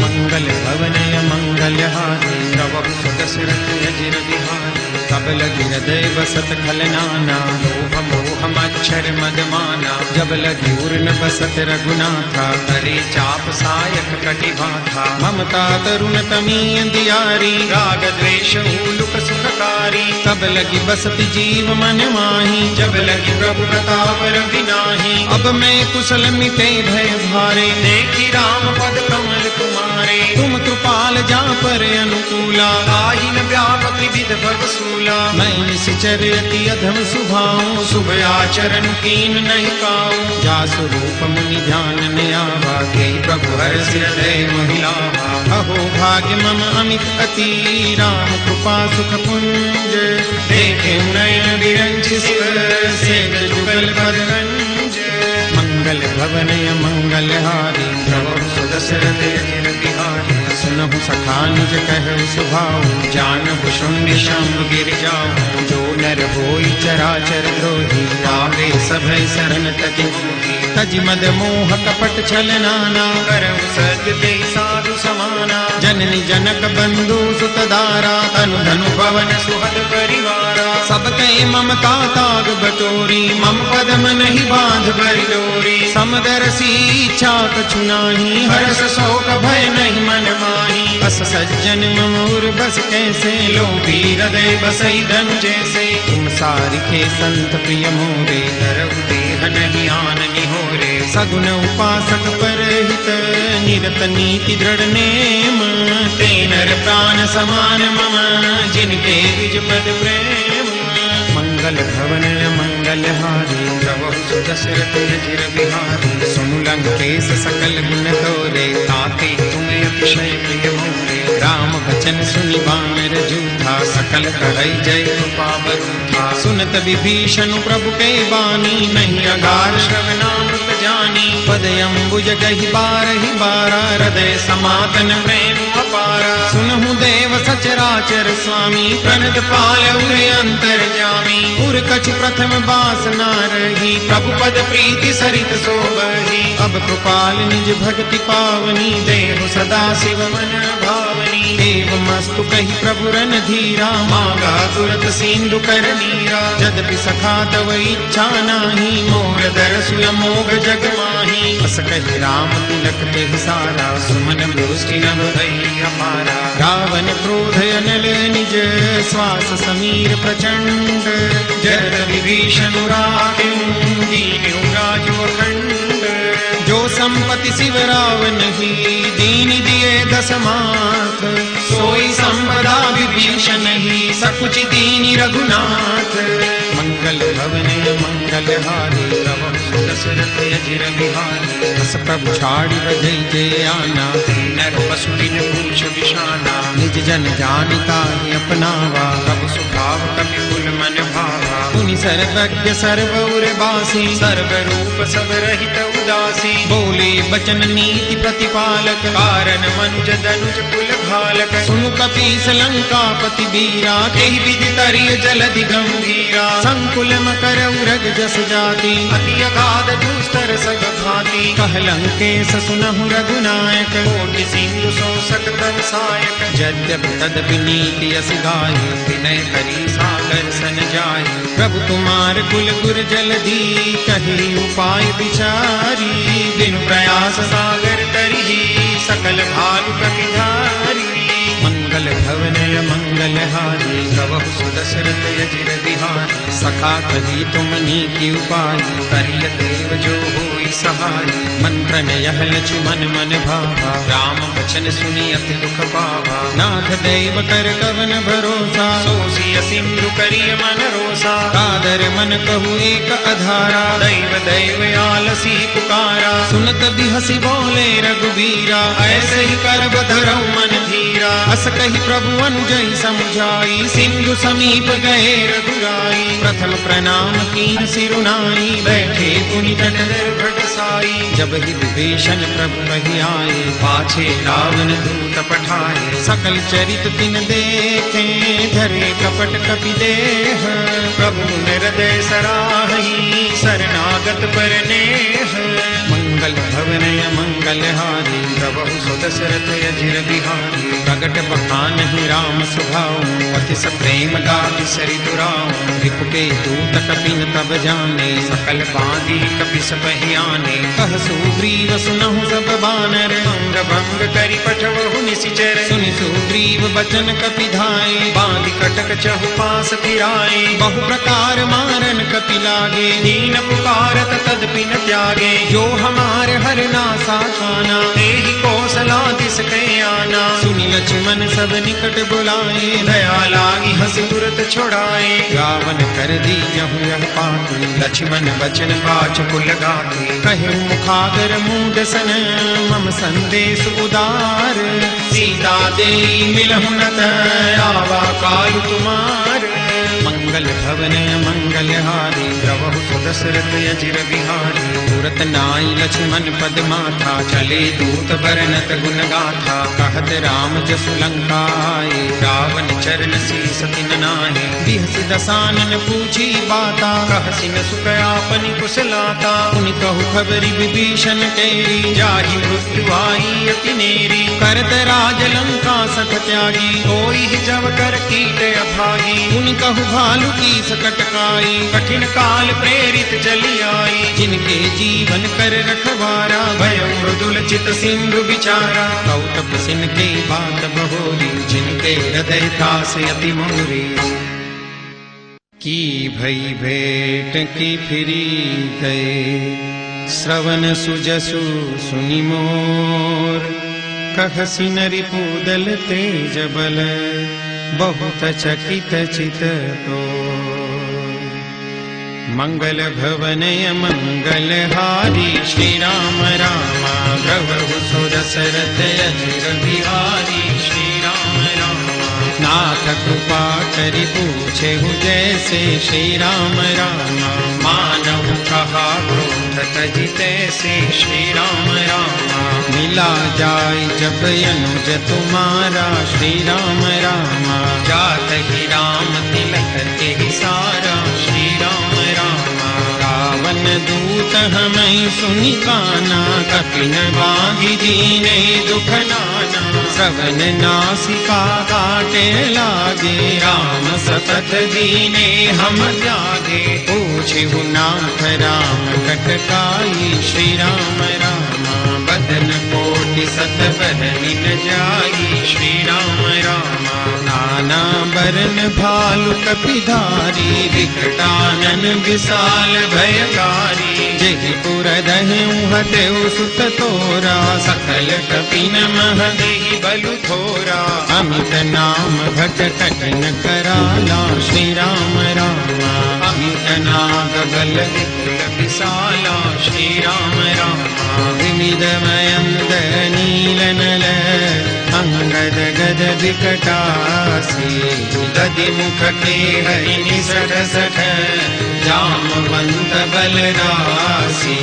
मंगल भवनय मंगलहारी प्रभु सुदशरथ अजिर बिहारी तब लगी हृदय बसत खल नाना लोभ मोह मच्छर मद माना जब लगी उर्न बसत रघुनाथा करे चाप सायक कटि भाथा ममता तरुण तमी अंधियारी राग द्वेष उलुक सुखकारी तब लगी बसत जीव मन माही जब लगी प्रभु प्रताप रविनाही अब मैं कुशल मिटे भय भारे देखी राम पद कमल तुम्हारे तुम कृपाल जा पर अनुकूला आइन व्यापक विविध भव सूला मैं निश्चर अति अधम सुभाऊं शुभ आचरण कीन नहीं काऊं जा स्वरूप मुनि ध्यान न आवा के प्रभु हर्ष हृदय महिलावा अहो भाग्य मम अमित अति राम कृपा सुख पुंज देखे नयन विरंच शिव सेव जुगल पदरंज मंगल भवनय मंगलहारी प्रभु सुदशरथ अजिर बिहारी सुनहु सखा निज कहु सुभाऊ जानहु शुंड शंभ गिर जाऊं जो नर होई चराचर द्रोही आवे सभय शरण तज तज मद मोह कपट छल नाना करहु सद्य साधु समाना जननी जनक बंधु सुत दारा तनु धनु पवन सुहद परिवारा सब कई ममता ताग बटोरी मम पदम नहीं बांध भरी डोरी समदरसी इच्छा कछु नाही हर्ष शोक भय नहीं मन माही बस सज्जन ममूर बस कैसे लोभी हृदय बसई धन जैसे तुम सारिखे संत प्रिय मोरे धरऊ देह नहीं आन निहोरे सगुन उपासक परहित निरत नीति दृढ़ नेम तेनर प्राण समान मम जिनके द्विज पद प्रेम मंगल भवनय मंगलहारी प्रभु सुदशरथ अजिर बिहारी सुनु लंकेश सकल गुण तोरे ताते तुम अतिशय प्रिय मोरे राम बचन सुनि बानर जूठा सकल कहै जय कृपा बरूठा सुनत विभीषण प्रभु के बानी नहीं अगार श्रवणामृत जानी पद अम्बुज गहि बारहि बारा हृदय समातन प्रेम अपारा सुनहु देव सचराचर स्वामी प्रणत पाल उरे अंतर जामी उर कछ प्रथम बासना रही प्रभु पद प्रीति सरित सोबही अब कृपाल निज भक्ति पावनी देव सदा शिव मन भावनी एवं मस्तु कही प्रभु रन धीरा मांगा तुरत सिंधु कर नीरा जदपि सखा तव इच्छा नाही मोर दरसु अमोघ जग माही अस कहि राम तिलक ते सारा सुमन दृष्टि नभ भई अपारा रावण क्रोध अनल निज श्वास समीर प्रचंड जरद विभीषण राखें दीन्यु राजो अखंड जो संपत्ति शिव रावण ही दीन दिए दशमाथ सोई संपदा विभीषण ही सकुच दीनि रघुनाथ मंगल भवनय मंगलहारी प्रभु सुदशरथ अजिर बिहारी बस प्रभु छाड़ी बजई जय आना नर पशु बिन पूछ बिशाना निज जन जानिता ही अपनावा प्रभु स्वभाव कपि कुल मन भावा मुनि सर्वज्ञ सर्वउर बासी सर्व रूप सब रहित उदासी बोले बचन नीति प्रतिपालक कारण मनुज दनुज कुल घालक सुनु कपीस लंकापति बीरा तेहि विधि तरिय जलधि गंभीरा संकुल मकर उरग जस जाति अति अगाध दुस्तर सग भाति कह लंकेश सुनहु रघुनायक कोटि सिंधु सो सकतव सायक यद्यपि तदपि नीति अस गाय विनय करी सागर सन जाय प्रभु तुम्हार कुल गुर जलधि कही उपाय विचारी बिनु प्रयास सागर तरी सकल भालु कपिधारी मंगल भवनय मंगलहारी प्रभु सुदशरथ अजिर बिहारी सखा कही तुमनी की उपाय करिय देव जो होई सहाय मंत्र यह लक्ष्मण मन भावा राम वचन सुनी अति दुख पावा नाथ देव कर कवन भरोसा सोसिय सिंधु करिय मन रोसा कादर मन कहु एक अधारा दैव दैव आलसी पुकारा सुनत भी हसी बोले रघुबीरा ऐसे ही कर बधरऊ मन धीरा अस कही प्रभु अनुजई समझाई सिंधु समीप गए रघुराई प्रथम प्रणाम कीन सिरुनाई बैठे पुनि तट निर्भट साई जब ही विभीषण प्रभु कही आए पाछे रावण दूत पठाए सकल चरित तिन देखे धरे कपट कपि देह प्रभु हृदय सराही शरणागत पर नेह मंगल भवनय मंगलहारी प्रभु सुदशरथ अजिर बिहारी प्रगट बखान ही राम सुभाऊ अति प्रेम गाति सरि दुराऊ रिपुके दूत कपिन तब जाने सकल बांधी कपि सबहि आने कह सुग्रीव सुनहु सब बानर अंग भंग करि पठवहु निशिचर सुनि सुग्रीव बचन कपि धाये बांधि कटक चहु पास फिराए बहु प्रकार मारन कपि लागे दीन पुकारत तदपि न त्यागे जो हमार हर नासा खाना तेहि कौशलादिस कै आना सुनि लक्ष्मण सब निकट बुलाए दया लागी हंसी तुरत छुड़ाए रावण कर दी जहु यह पाती लक्ष्मण बचन बाच कुल गाती कहे मुखागर मूड सन मम संदेश उदार सीता दे मिलहु नत आवा काल तुम्हार मंगल भवनय मंगलहारी प्रभु सुदशरथ अजिर बिहारी तुरत नाई लक्ष्मण पद माथा चले दूत बरनत गुण गाथा कहत राम जसु लंका आए रावण चरण शीस तिन नाहि बिहसि दसानन पूछी बाता कहसि न सुख आपनि कुशलाता उनि कहु खबरि विभीषण केरी जाहि मृत्यु आई अति नेरी करत राज लंका सख त्यागी कोई जब कर कीट अभागी उनि कहु भालु की सकटकाई कठिन काल प्रेरित चली आई जिनके जीवन कर रखवारा भय मृदुल चित सिंधु बिचारा कौतप सिन के बात बहोरी जिनके हृदय था से अति मोरी की भई भेंट की फिरी गए श्रवण सुजसु सुनि मोर कहसि नरि पूदल तेज बल बहुत चकित चित तो मंगल भवनय मंगलहारी श्री राम रामा प्रभु सुदशरथ अजिर बिहारी श्री राम रामा नाथ कृपा करि पूछे जैसे श्री राम रामा मानव कहा क्रोध तजि तैसे श्री राम रामा मिला जाय जब अनुज तुम्हारा श्री राम रामा जात ही राम तिलक के ही सारा श्री राम रामा रावण दूत हमें सुनि काना कपिन बांधि दीने दुख नाना श्रवण नासिका काटे लागे राम सतत दीने हम त्यागे पूछहु नाथ राम कटकाई श्री राम रामा बदन कोटि सत बदनि न जाई श्री राम रामा नाना बरन भालु कपिधारी विकटानन विशाल भयकारी जेहि पुर दहु देव सुत तोरा सकल कपिन मह देहि बलु थोरा अमित नाम भट कठिन कराला श्री राम रामा अमित नाग बल विपुल विशाला श्री राम रामा विमिदमयं नील नल अंगद गद विकटासी दधि मुख के हरि निसठ सठ जामवंत बलरासी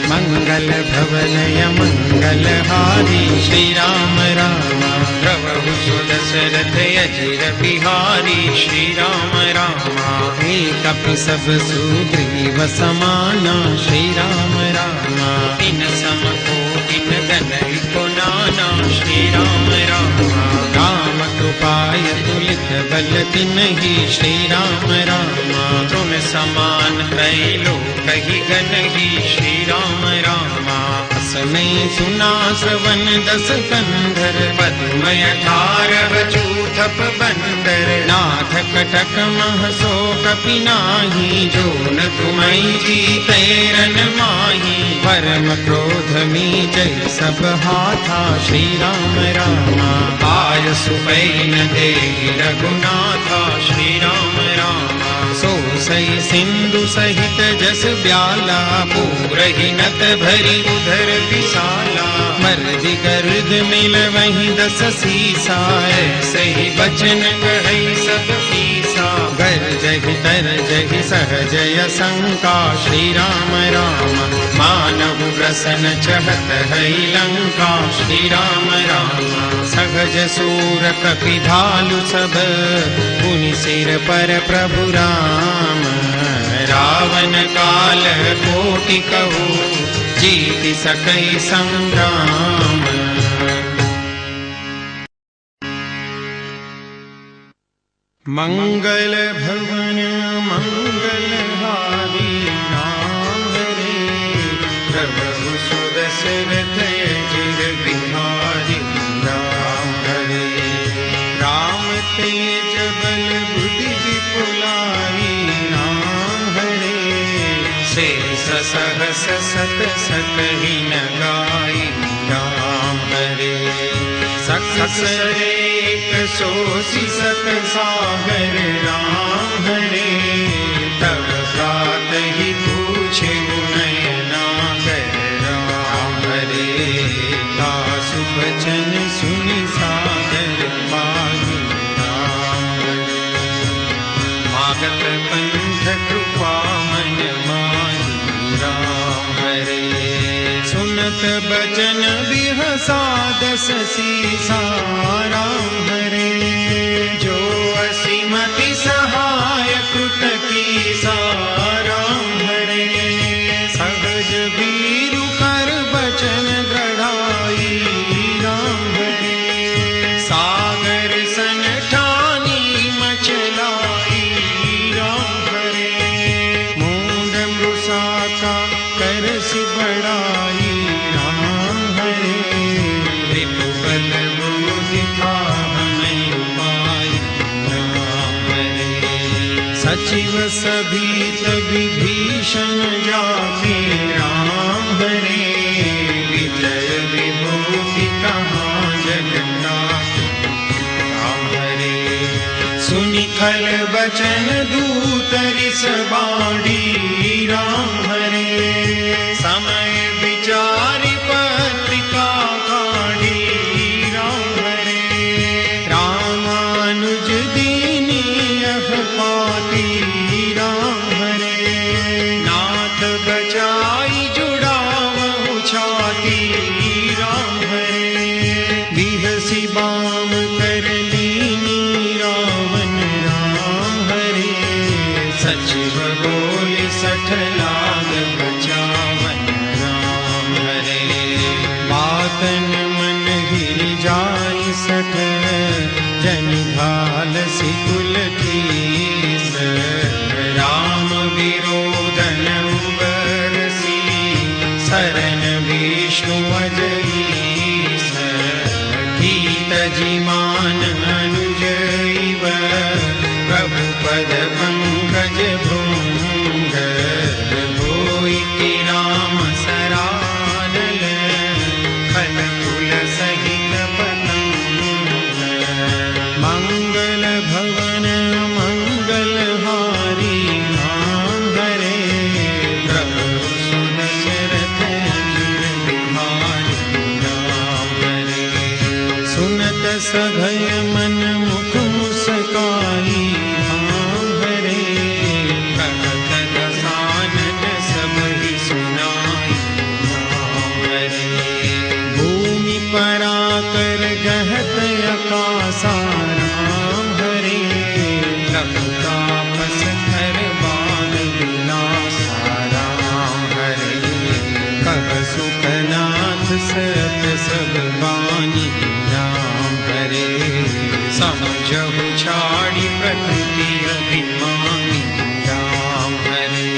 मंगल भवनय मंगलहारी श्री राम रामा प्रभु सुदशरथ अजिर बिहारी श्री राम रामा कपि सब सुग्रीव समाना श्री राम रामा इन सम कोटिन गनहि को नाना श्री राम रामा राम कृपाय तुलित बल तिन्हि श्री राम रामा तुम समान है लोकहि गनहि श्री राम रामा असमय सुना श्रवण दस कंधर पद्मय 18 चूर थप बंदर, नाथ कटक मह सो कपि नाही, जो न तुम्हारी जीते रन माही। परम क्रोध में जय सब हाथा, श्री राम रामा आय सुपैन देहि रघुनाथा, श्री राम रामा सो सई सिंधु सहित जस ब्याला, पूरहि नत भरी उधर विशाला। मर्दि गर्द मिल वही दस सीसा, सही बचन कहई सब पीसा। गर्जहि तरजहि सहजय शंका, श्री राम राम मानव प्रसन चहत है लंका। श्री राम राम सहज सूर कपि भालु सब, पुनि सिर पर प्रभु राम। रावण काल कोटि कहू, जीति सकई संग्राम। मंगल भवन मंगलहारी, राम हरे प्रभु सुदशरथ अजिर बिहारी। राम हरे राम तेज बल बुद्धि विपुलाई, राम हरे शेष सहस सत सकहि न गाई। राम हरे सकस एक सोसी सत सागर, राम हरे तब प्रात ही पूछे नयनागर। राम हरे दासु बचन सुनि सादर पाहि। राम हरे मागत पंथ कृपा मन माही। राम हरे सुनत बचन बिहसा दस सीसा। राम हरे जो असीमति सहाय कृत कीसा। राम हरे सहज भीरु कर बचन गढ़ाई। राम हरे सागर सन ठानी मचलाई। राम हरे मूंड मृषा का करस बड़ाई। राम हरे रिपु बल बुद्धि हमें उपाय। राम हरे सचिव सभी तभी भीषण जाति। राम हरे विजय विभूति कहाँ जगन्नाथ। राम हरे सुनि खल बचन दूतरिस बाड़ी। राम हरे समय विचारि पत्रिका काढ़ी। राम हरे रामानुज दीनी यह पाती। राम हरे नाथ बचाई जुड़ावहु छाती। राम हरे बिहसी बाम कर लीनी रावण। राम हरे सचिव बोले सठ लाग बचावन। राम हरे बातन मन हिल जाई सठ, जनि घाल सिकुल कीस। राम विरोधन उबरसी, शरण विष्णु अजईस। गीत जिमान अनुजैव, प्रभु पद पंकज भृंग। होई कि राम सरानल, खल कुल सहित पतंग। मंगल भवन मंगलहारी, राम हरे प्रभु सुदशरथ अजिर बिहारी। राम हरे सुनत सभय मन मुख मुस्काई। राम हरे कहत दसानन सब ही सुनाई। राम हरे भूमि पराकर गहत आकाशा। राम हरे लखतापस हर बाल विलासा। राम हरे कह सुखनाथ सत सब बानी। राम हरे समझहु छाड़ी प्रकृति अभिमानी। राम हरे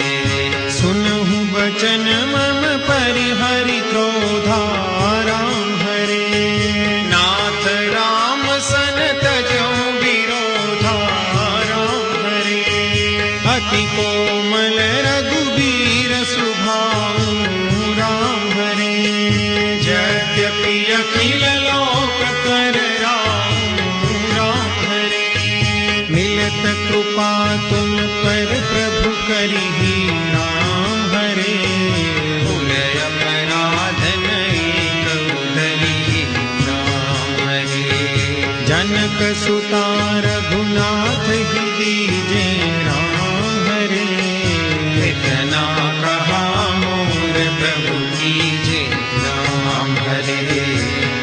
सुनहु बचन मम परिहरि क्रोधा। राम हरे नाथ राम सन तजहु अति कोमल रघुबीर सुभाऊ राम हरे। यद्यपि अखिल लोक कर राम हरे। मिलत कृपा तुम पर प्रभु करिहि राम हरे। भूलय अपराध नहीं कबू धरिहि राम हरे। जनक सुता रघुनाथ ही दीजे राम हरे। इतना कहा मोर प्रभु कीजे राम हरे।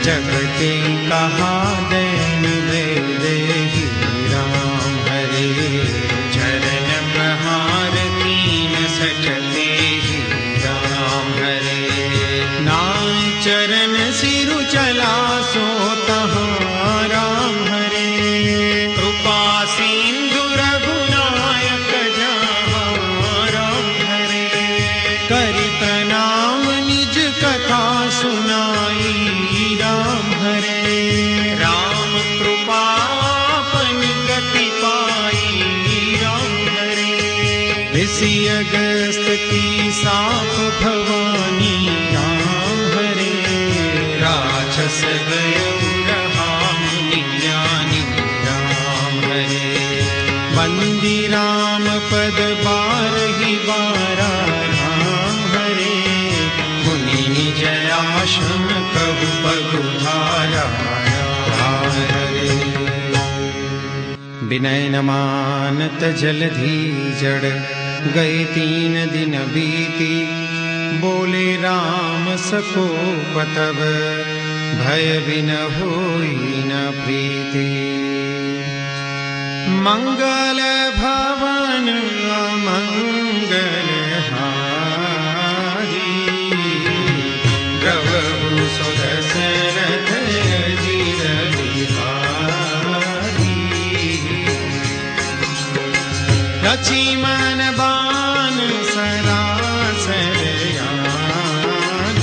जगते कहा दैन देहि राम हरे। चरण प्रहार कीन सचते ही राम हरे। नाय चरण सिरु चला सो तहाँ राम हरे। कृपा सिंधु रघुनायक जहाँ राम हरे। करि प्रणाम निज कथा सुनाई राम हरे। राम कृपा अपन गति पाई राम हरे। ऋषि अगस्त की साप भवानी राम हरे। राक्षस गयो रहा मुनि ज्ञानी राम हरे। बंदी राम पद बारहि बारा राम हरे। मुनि निज आश्रम कहु पगुधारा राम हरे। विनय न मानत जलधि जड़ गए 3 दिन बीती। बोले राम सको पतब भय बिन होई न प्रीति। मंगल भवन अमंगल हारी। द्रवहु सुदशरथ अजिर बिहारी। लक्ष्मण बाण सरासर यान।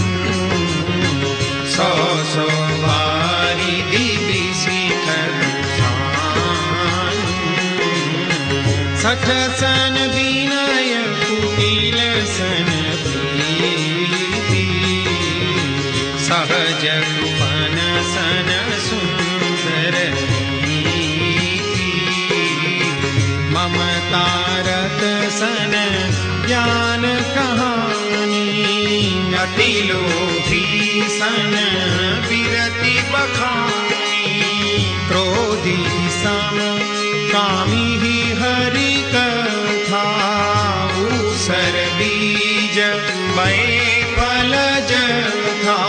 100 बारी दिव्य शिखर सान। 60 सन विनय कुटिल सन प्रीति। सहज कृपन सन सुंदर नीति। ममता रत सन ज्ञान कहानी। अति लोभी सन विरति बखानी। क्रोधी सम कामी ही हरि कथा। ऊसर बीज बए फलज था।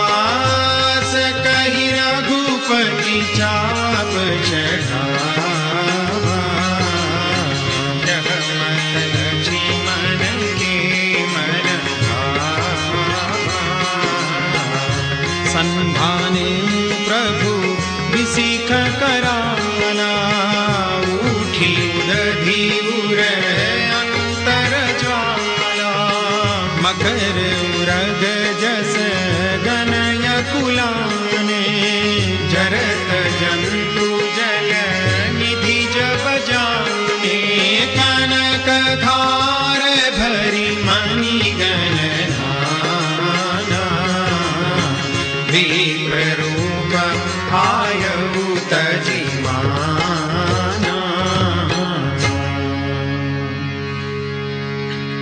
कही रघुपति चाप चढ़ावा। जगमत लक्ष्मण के मन भावा। संधाने प्रभु विसिख कराना। उठी उदधि उर अंतर ज्वाला। मकर उरग जस गनय कुलाने। जरत जंतु जल निधि जब जाने। कनक धार भरी मणि गणना। विप्र रूप आयु तजिमाना।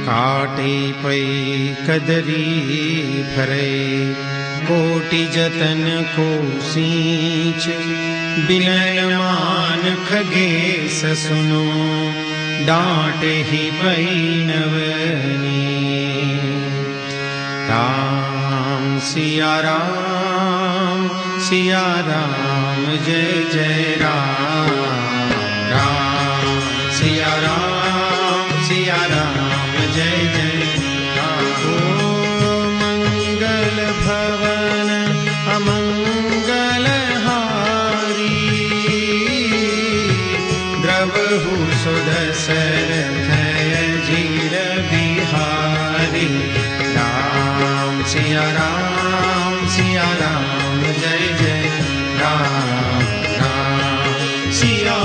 काटे पै कदरी भरे। कोटि जतन को सींच। विनय मान खगेश सुनो। डांटे ही पै नवनी। राम सिया राम जय जय राम। राम सिया राम जय जय राम। ओ मंगल भवन अमंगल हारी। द्रवहु सुदशरथ अजिर बिहारी। राम सिया राम जय जय राम। राम सिया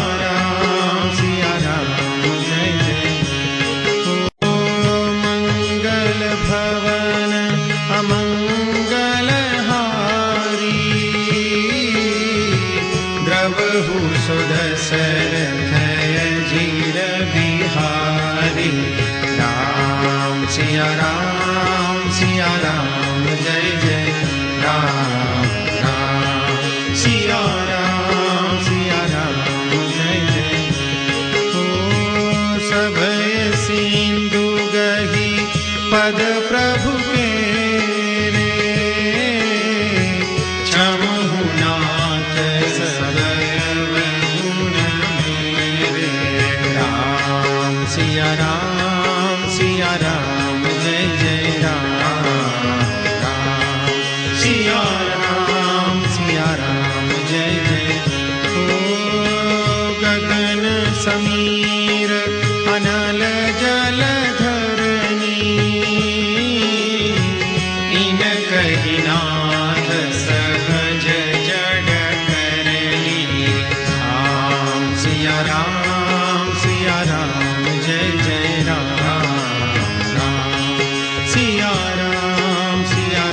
राम जय जय। ओ प्रभु सुदशरथ अजीर बिहारी। राम सिया राम जय जय राम राम सिया राम जय जय। ओ सभय सिंधु गही पद प्रभु के रे, क्षमहु नाथ सदय गुण मेरे। राम सिया राम जय जय राम राम सिया राम जय जय। ओ गगन समीर अनल जल धरनी, इन कही नाथ सहज जड़ करनी। राम सिया राम जय जय राम राम सिया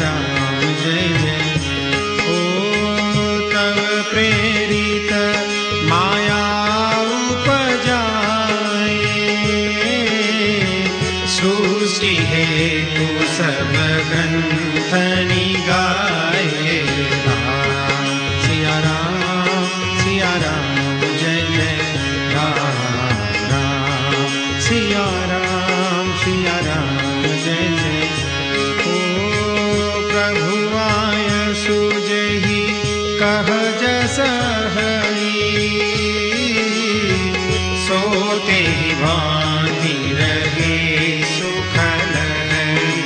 राम जय जय। ओ तव प्रेरित माया उपजाए, सृष्टि हेतु सब ग्रंथ निगाए। राम सिया राम जय जय राम राम सिया राम जय जय। ओ प्रभु आय सुजहि कह जस हरि, सोते ही भांति रहे सुख लहरी।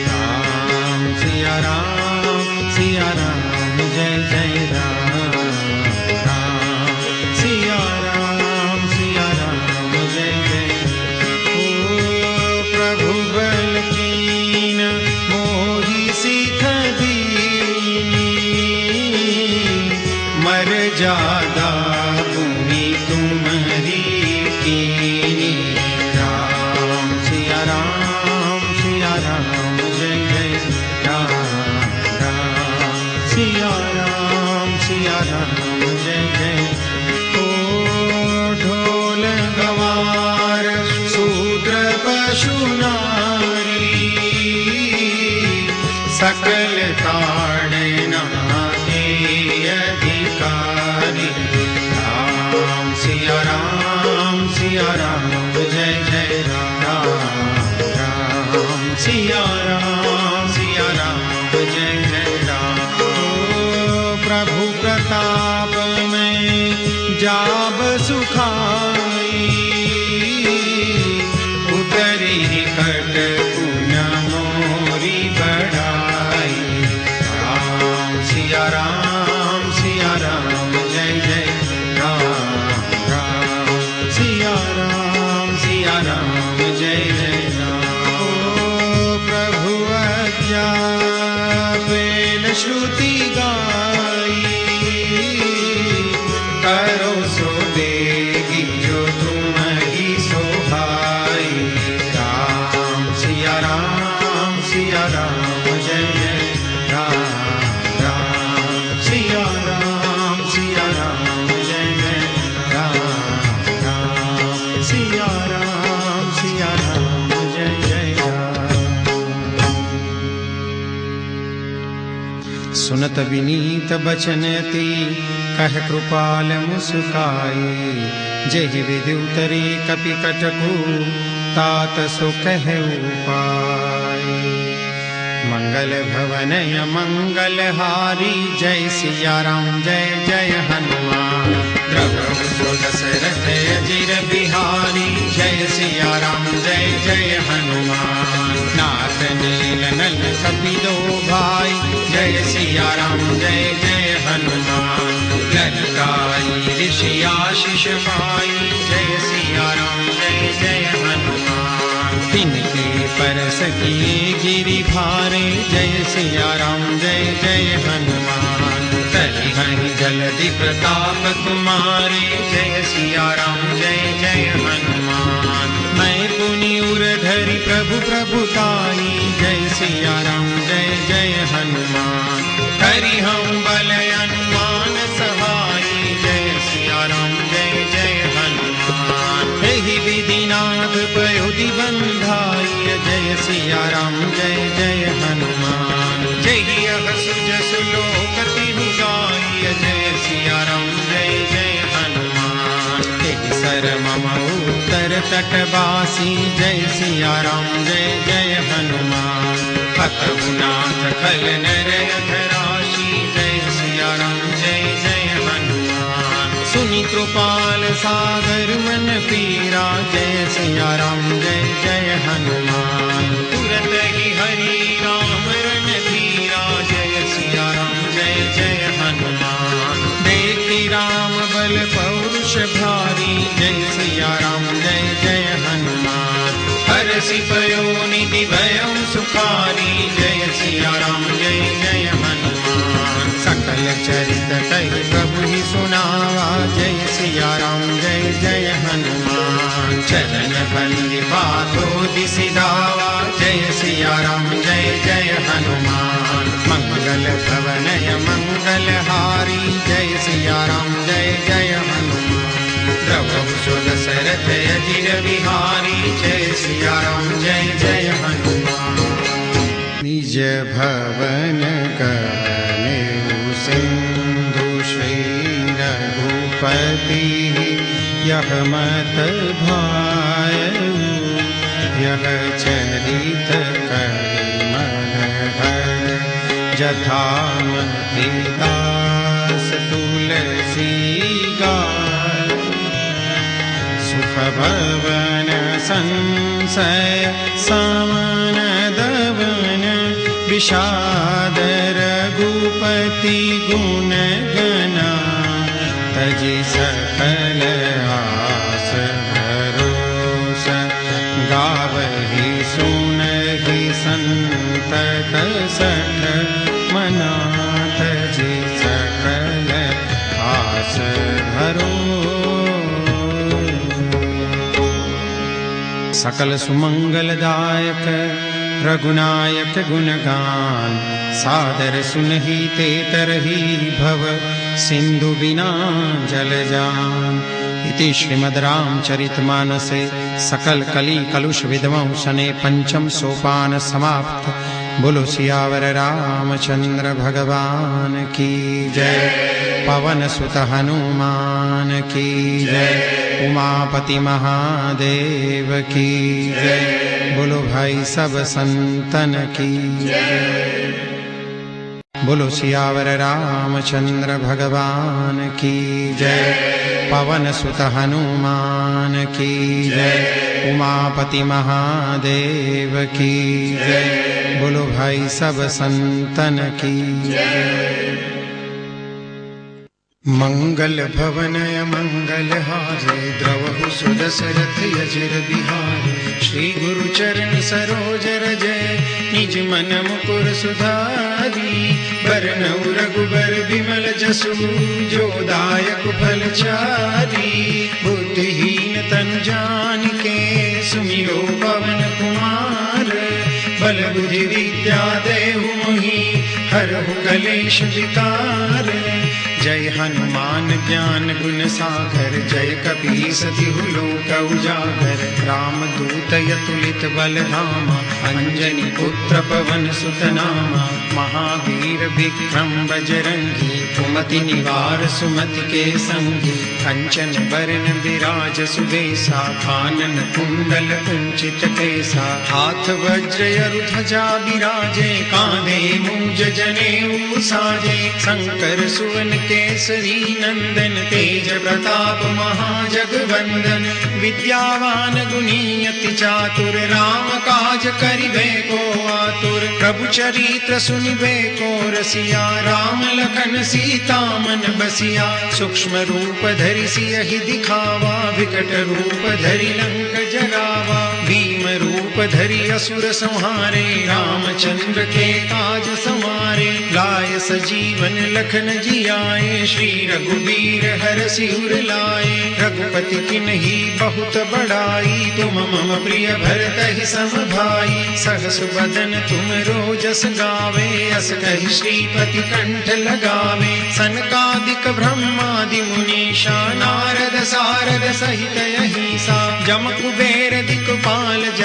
राम सिया राम जय जय राम राम सिया राम जय जय। ओ प्रभु बल कीन मोहि सिख दीनी, मर जादा भूमि तुम्हारी कीनी। राम सिया राम जय जय राम राम सिया राम जय जय। ओ ढोल गवार शूद्र पशु नारी, सकल ताड़ना के अधिकारी। राम सिया राम जय जय राम राम सिया राम जय जय राम। ओ प्रभु प्रताप में जाब सुखाई, उतरी कट पुन मोरी बढ़ाई। राम सिया राम जय जय राम राम सिया राम जय जय राम। ओ प्रभु अज्ञापेन श्रुति गाई, करो सो देगी जो तुम ही सोहाई। राम सिया राम जय जय राम राम सिया राम जय जय राम राम सिया राम जय जय राम। सुनत विनीत बचन अति कह कृपाल मुस्काए, जहि विधि उतरे कपि कटकु तात सो कह उपाय। मंगल भवनय मंगल हारी, जय सिया राम जय जय हनुमान। प्रभु सुदशरथ अजीर बिहारी, जय सिया राम जय जय हनुमान। नाथ नील नल कपि दो भाई, जय सिया राम जय जय हनुमान। ललकाई ऋषि आशीष पाई, जय सिया राम जय जय हनुमान। तिनके परस किए गिरि भारे, जय सिया राम जय जय हनुमान। तरिहनि जलधि प्रताप तुम्हारे, जय सिया राम जय जय हनुमान। मैं पुनि उर धरि प्रभु प्रभुताई, जय सिया राम जय जय हनुमान। हरि हम बल अनुमान सहाई, जय सिया पयोधि बंधाई जय सिया राम जय जय हनुमान। जय हसु जसु लोकति गाय जय सिया राम जय जय हनुमान। सर मम उत्तर तटवासी जय सिया राम जय जय हनुमान। अतुनाथ खल नर राशि जय सिया राम जय जय हनुमान। सुनि कृपाल सागर मन पीरा जय सिया राम जय जय हनुमान। तुरत ही हरि राम रन धीरा जय सिया राम जय जय हनुमान। देखि राम बल पौरुष भारी जय सिया राम जय जय हनुमान। हरषि पयो निधि भयं सुखारी जय सिया राम जय जय हनुमान। सकल चरित कहि प्रभु ही सुनावा जय सिया राम जय जय हनुमान। चरण बंदी बातों दिसि धावा जय सिया राम जय जय हनुमान। मंगल भवनय मंगल हारी जय सिया राम जय जय हनुमान। द्रवहु सुदशरथ अजिर बिहारी जय सिया राम जय जय हनुमान। निज भवन कहनेउ सिंधु श्री रघुपति यह मत भायउ। यह चरित करिमन भर जथामति दास तुलसी गाय। सुख भवन संशय समन दवन विषाद रघुपति गुण गना। तजि सकल आस भरोस गावहि सुनहि संतत सठ मना। तजि सकल आस भरोस। सकल सुमंगलदायक रघुनायक गुणगान। सादर सुनहि ते तरहि भव सिंधु बिना जल जान। इति श्रीमद् रामचरितमानसे सकल कली कलुष विद्वंसने पंचम सोपान समाप्त। बोलो सियावर रामचंद्र भगवान की जय। पवन सुत हनुमान की जय। उमापति महादेव की जय। बोलो भाई सब संतन की जय। बोलो सियावर रामचंद्र भगवान की जय। पवन सुत हनुमान की जय। उमापति महादेव की जय। बोलो भाई सब संतन की जय। मंगल भवनय मंगल हारे द्रवहु सुदशरथ अजिर बिहारी। श्री गुरु चरण सरोज रजय निज मन मुकुर सुधारी। बरनउँ रघुबर बिमल जसु जो दायक फल चारी। बुद्धिहीन तनु जानिके सुमिरो पवन कुमार। बल बुद्धि विद्या देहु मोहि हरहु कलेश विकार। जय हनुमान ज्ञान गुण सागर जय कपीस तिहु लोक उजागर। राम दूत अतुलित बल धामा अंजनी पुत्र पवन सुत नामा। महावीर विक्रम बजरंगी कुमति निवार सुमति के संगी। कंचन बरन विराज सुबेसा कानन कुंडल कुंचित केसा। हाथ वज्र ध्वजा बिराजे कांधे मूंज जनेऊ साजे। शंकर सुवन केसरी नंदन तेज प्रताप महाजगवंदन। विद्यावान गुणी अति चातुर राम काज करिबे को आतुर। प्रभु चरित्र सुनिबे को रसिया राम लखन सीता मन बसिया। सूक्ष्म रूप धरि सियहि दिखावा विकट रूप धरि लंक जरावा। भीम रूप धरि असुर संहारे रामचंद्र के काज संवारे। लाय सजीवन लखन जियाए श्री रघुबीर हरषि उर लाए। रघुपति किन्ही बहुत बड़ाई तुम मम प्रिय भरतहि सम भाई। सहस बदन तुम रोजस गावे अस कहि श्रीपति कंठ लगावे। सनकादिक ब्रह्मादि मुनीषा नारद सारद सहित अहिसा। जम कुबेर दिक्पाल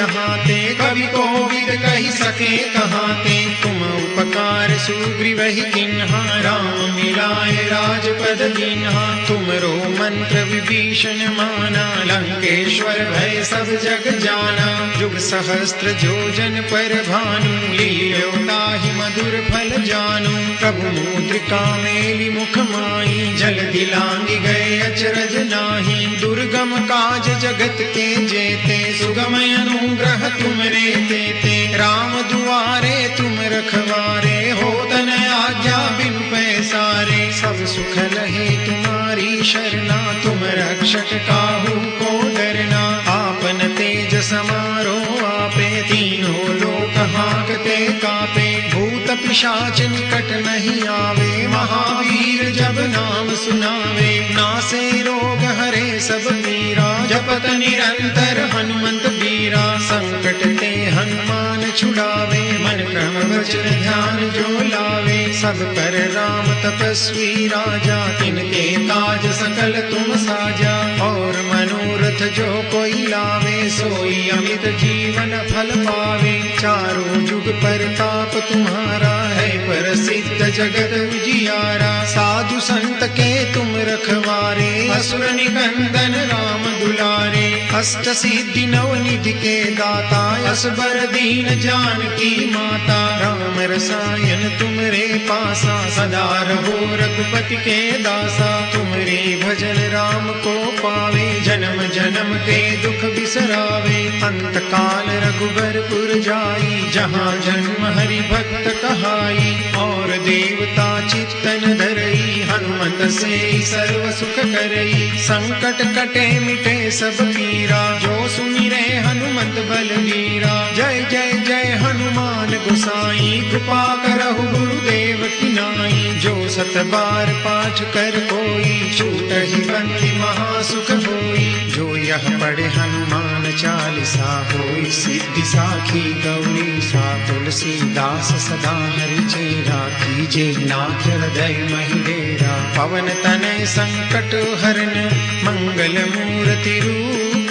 नहाते, कवि कोविद कही सके कहाते। तुम उपकार सुग्रीव ही किन्हा, राम मिलाए राजपद दीन्हा। तुमरो मंत्र विभीषण माना, लंकेश्वर भय सब जग जाना। जुग सहस्त्र जोजन पर भानु, लील्यो ताहि मधुर फल जानू। प्रभु मुद्रिका मेलि मुख माही, जल दिलांगी गए अचरज नाही। दुर्गम काज जगत के जेते, सुगम अनुग्रह तुमरे तेते। राम दुआरे तुम रखवारे, होत न आज्ञा बिनु पैसारे। सब सुख लहे तुम्हारी शरणा, तुम रक्षक काहू को डरना। आपन तेज समारो आपे, तीनों लोक हांकते कापे। भूत पिशाच निकट नहीं आवे, महावीर जब नाम सुनावे। नासे रोग हरे सब पीरा, जपत निरंतर हनुमंत बीरा। संकट ते हनुमान छुड़ावे, मन क्रम वचन ध्यान जो लावे। सब पर राम तपस्वी राजा, तिनके काज सकल तुम साजा। और मनोरथ जो कोई लावे, सोई अमित जीवन फल पावे। चारों जुग परताप तुम्हारा है, प्रसिद्ध जगत उजियारा। साधु संत के तुम रखवारे, असुर निकंदन राम दुलारे। अष्ट सिद्धि नव निधि के दाता, असबर दीन जानकी माता। राम रसायन तुमरे पासा, सदा रहो रघुपति के दासा। तुमरे भजन राम को पावे, जन्म जन्म के दुख बिसरावे। अंत काल रघुबरपुर जाई, जहाँ जन्म हरि भक्त कहाई। और देवता चित्तन धरई, हनुमत से सर्व सुख करई। संकट कटे मिटे सब पीरा, जो सुमिरे हनुमत बलवीरा। जय जय जय हनुमान गोसाई, कृपा करहु गुरुदेव की नाई। जो सत बार पाठ कर कोई, छूटहि बंदी महासुख होई। जो यह पढ़े हनुमान चालीसा, होई सिद्धि साखी गौरी सा। तुलसीदास सदा हरि चेरा, कीजे नाथ हृदय महि डेरा। पवन तनय संकट हरन, मंगल मूर्ति रूप।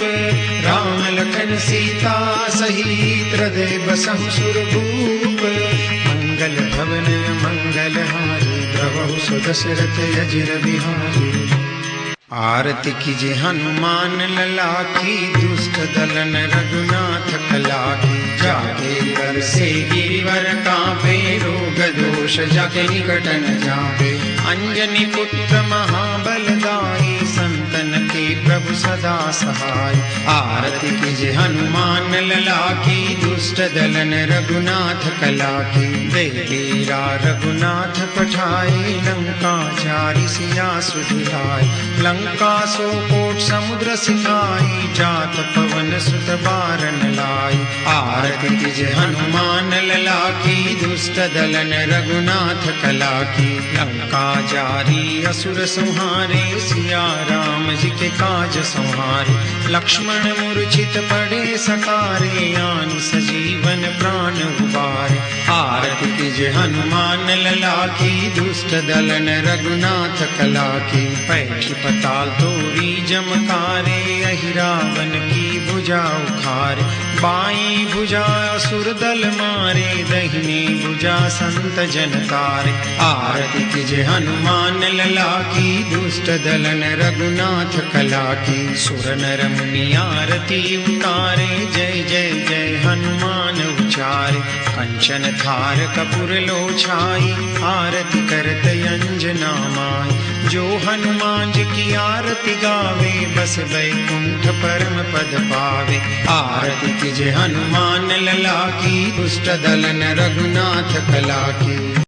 राम लखन सीता सहित, हृदय बसहु सुरभूप। मंगल भवन मंगल हारी, द्रवहु सुदशरथ अजिर बिहारी। आरती कीजे हनुमान लला की, दुष्ट दलन रघुनाथ कला की। जाके कर से गिरिवर कांपे, रोग दोष जाके निकट न जापे। अंजनी पुत्र महाबलदाई, संतन के प्रभु सदा सहाय। आरती कीजे हनुमान लला की, दुष्ट दलन रघुनाथ कला की। देवीरा रघुनाथ पठाई, लंका चारि सिया सुधिलाई। लंका सो कोट समुद्र सिखाई, जात पवन सुत बारन लाई। आरती कीजे हनुमान लला की, दुष्ट दलन रघुनाथ कला की। लंका जारी असुर संहारे, सिया राम जी के काज संहारे। लक्ष्मण मूर्छित पड़े सकारे, आन सजीवन प्राण उबारे। आरती कीजे हनुमान लला की, दुष्ट दलन रघुनाथ कला की। पैठी पताल तोरी जमकारे, अहि रावण की भुजा उखारे। बाई भुजा असुर दल मारे, दहिनी भुजा संत जन तारे। आरती कीजे हनुमान लला की, दुष्ट दलन रघुनाथ कला की। सुर नर मुनि आरती उतारे, जय जय जय हनुमान उचारे। कंचन थार कपूर लोछाई, आरती करत अंजना माई। जो हनुमान जी की आरती गावे, बस बैकुंठ परम पद पावे। आरती कीजे हनुमान लला की, दुष्ट दलन रघुनाथ कला की।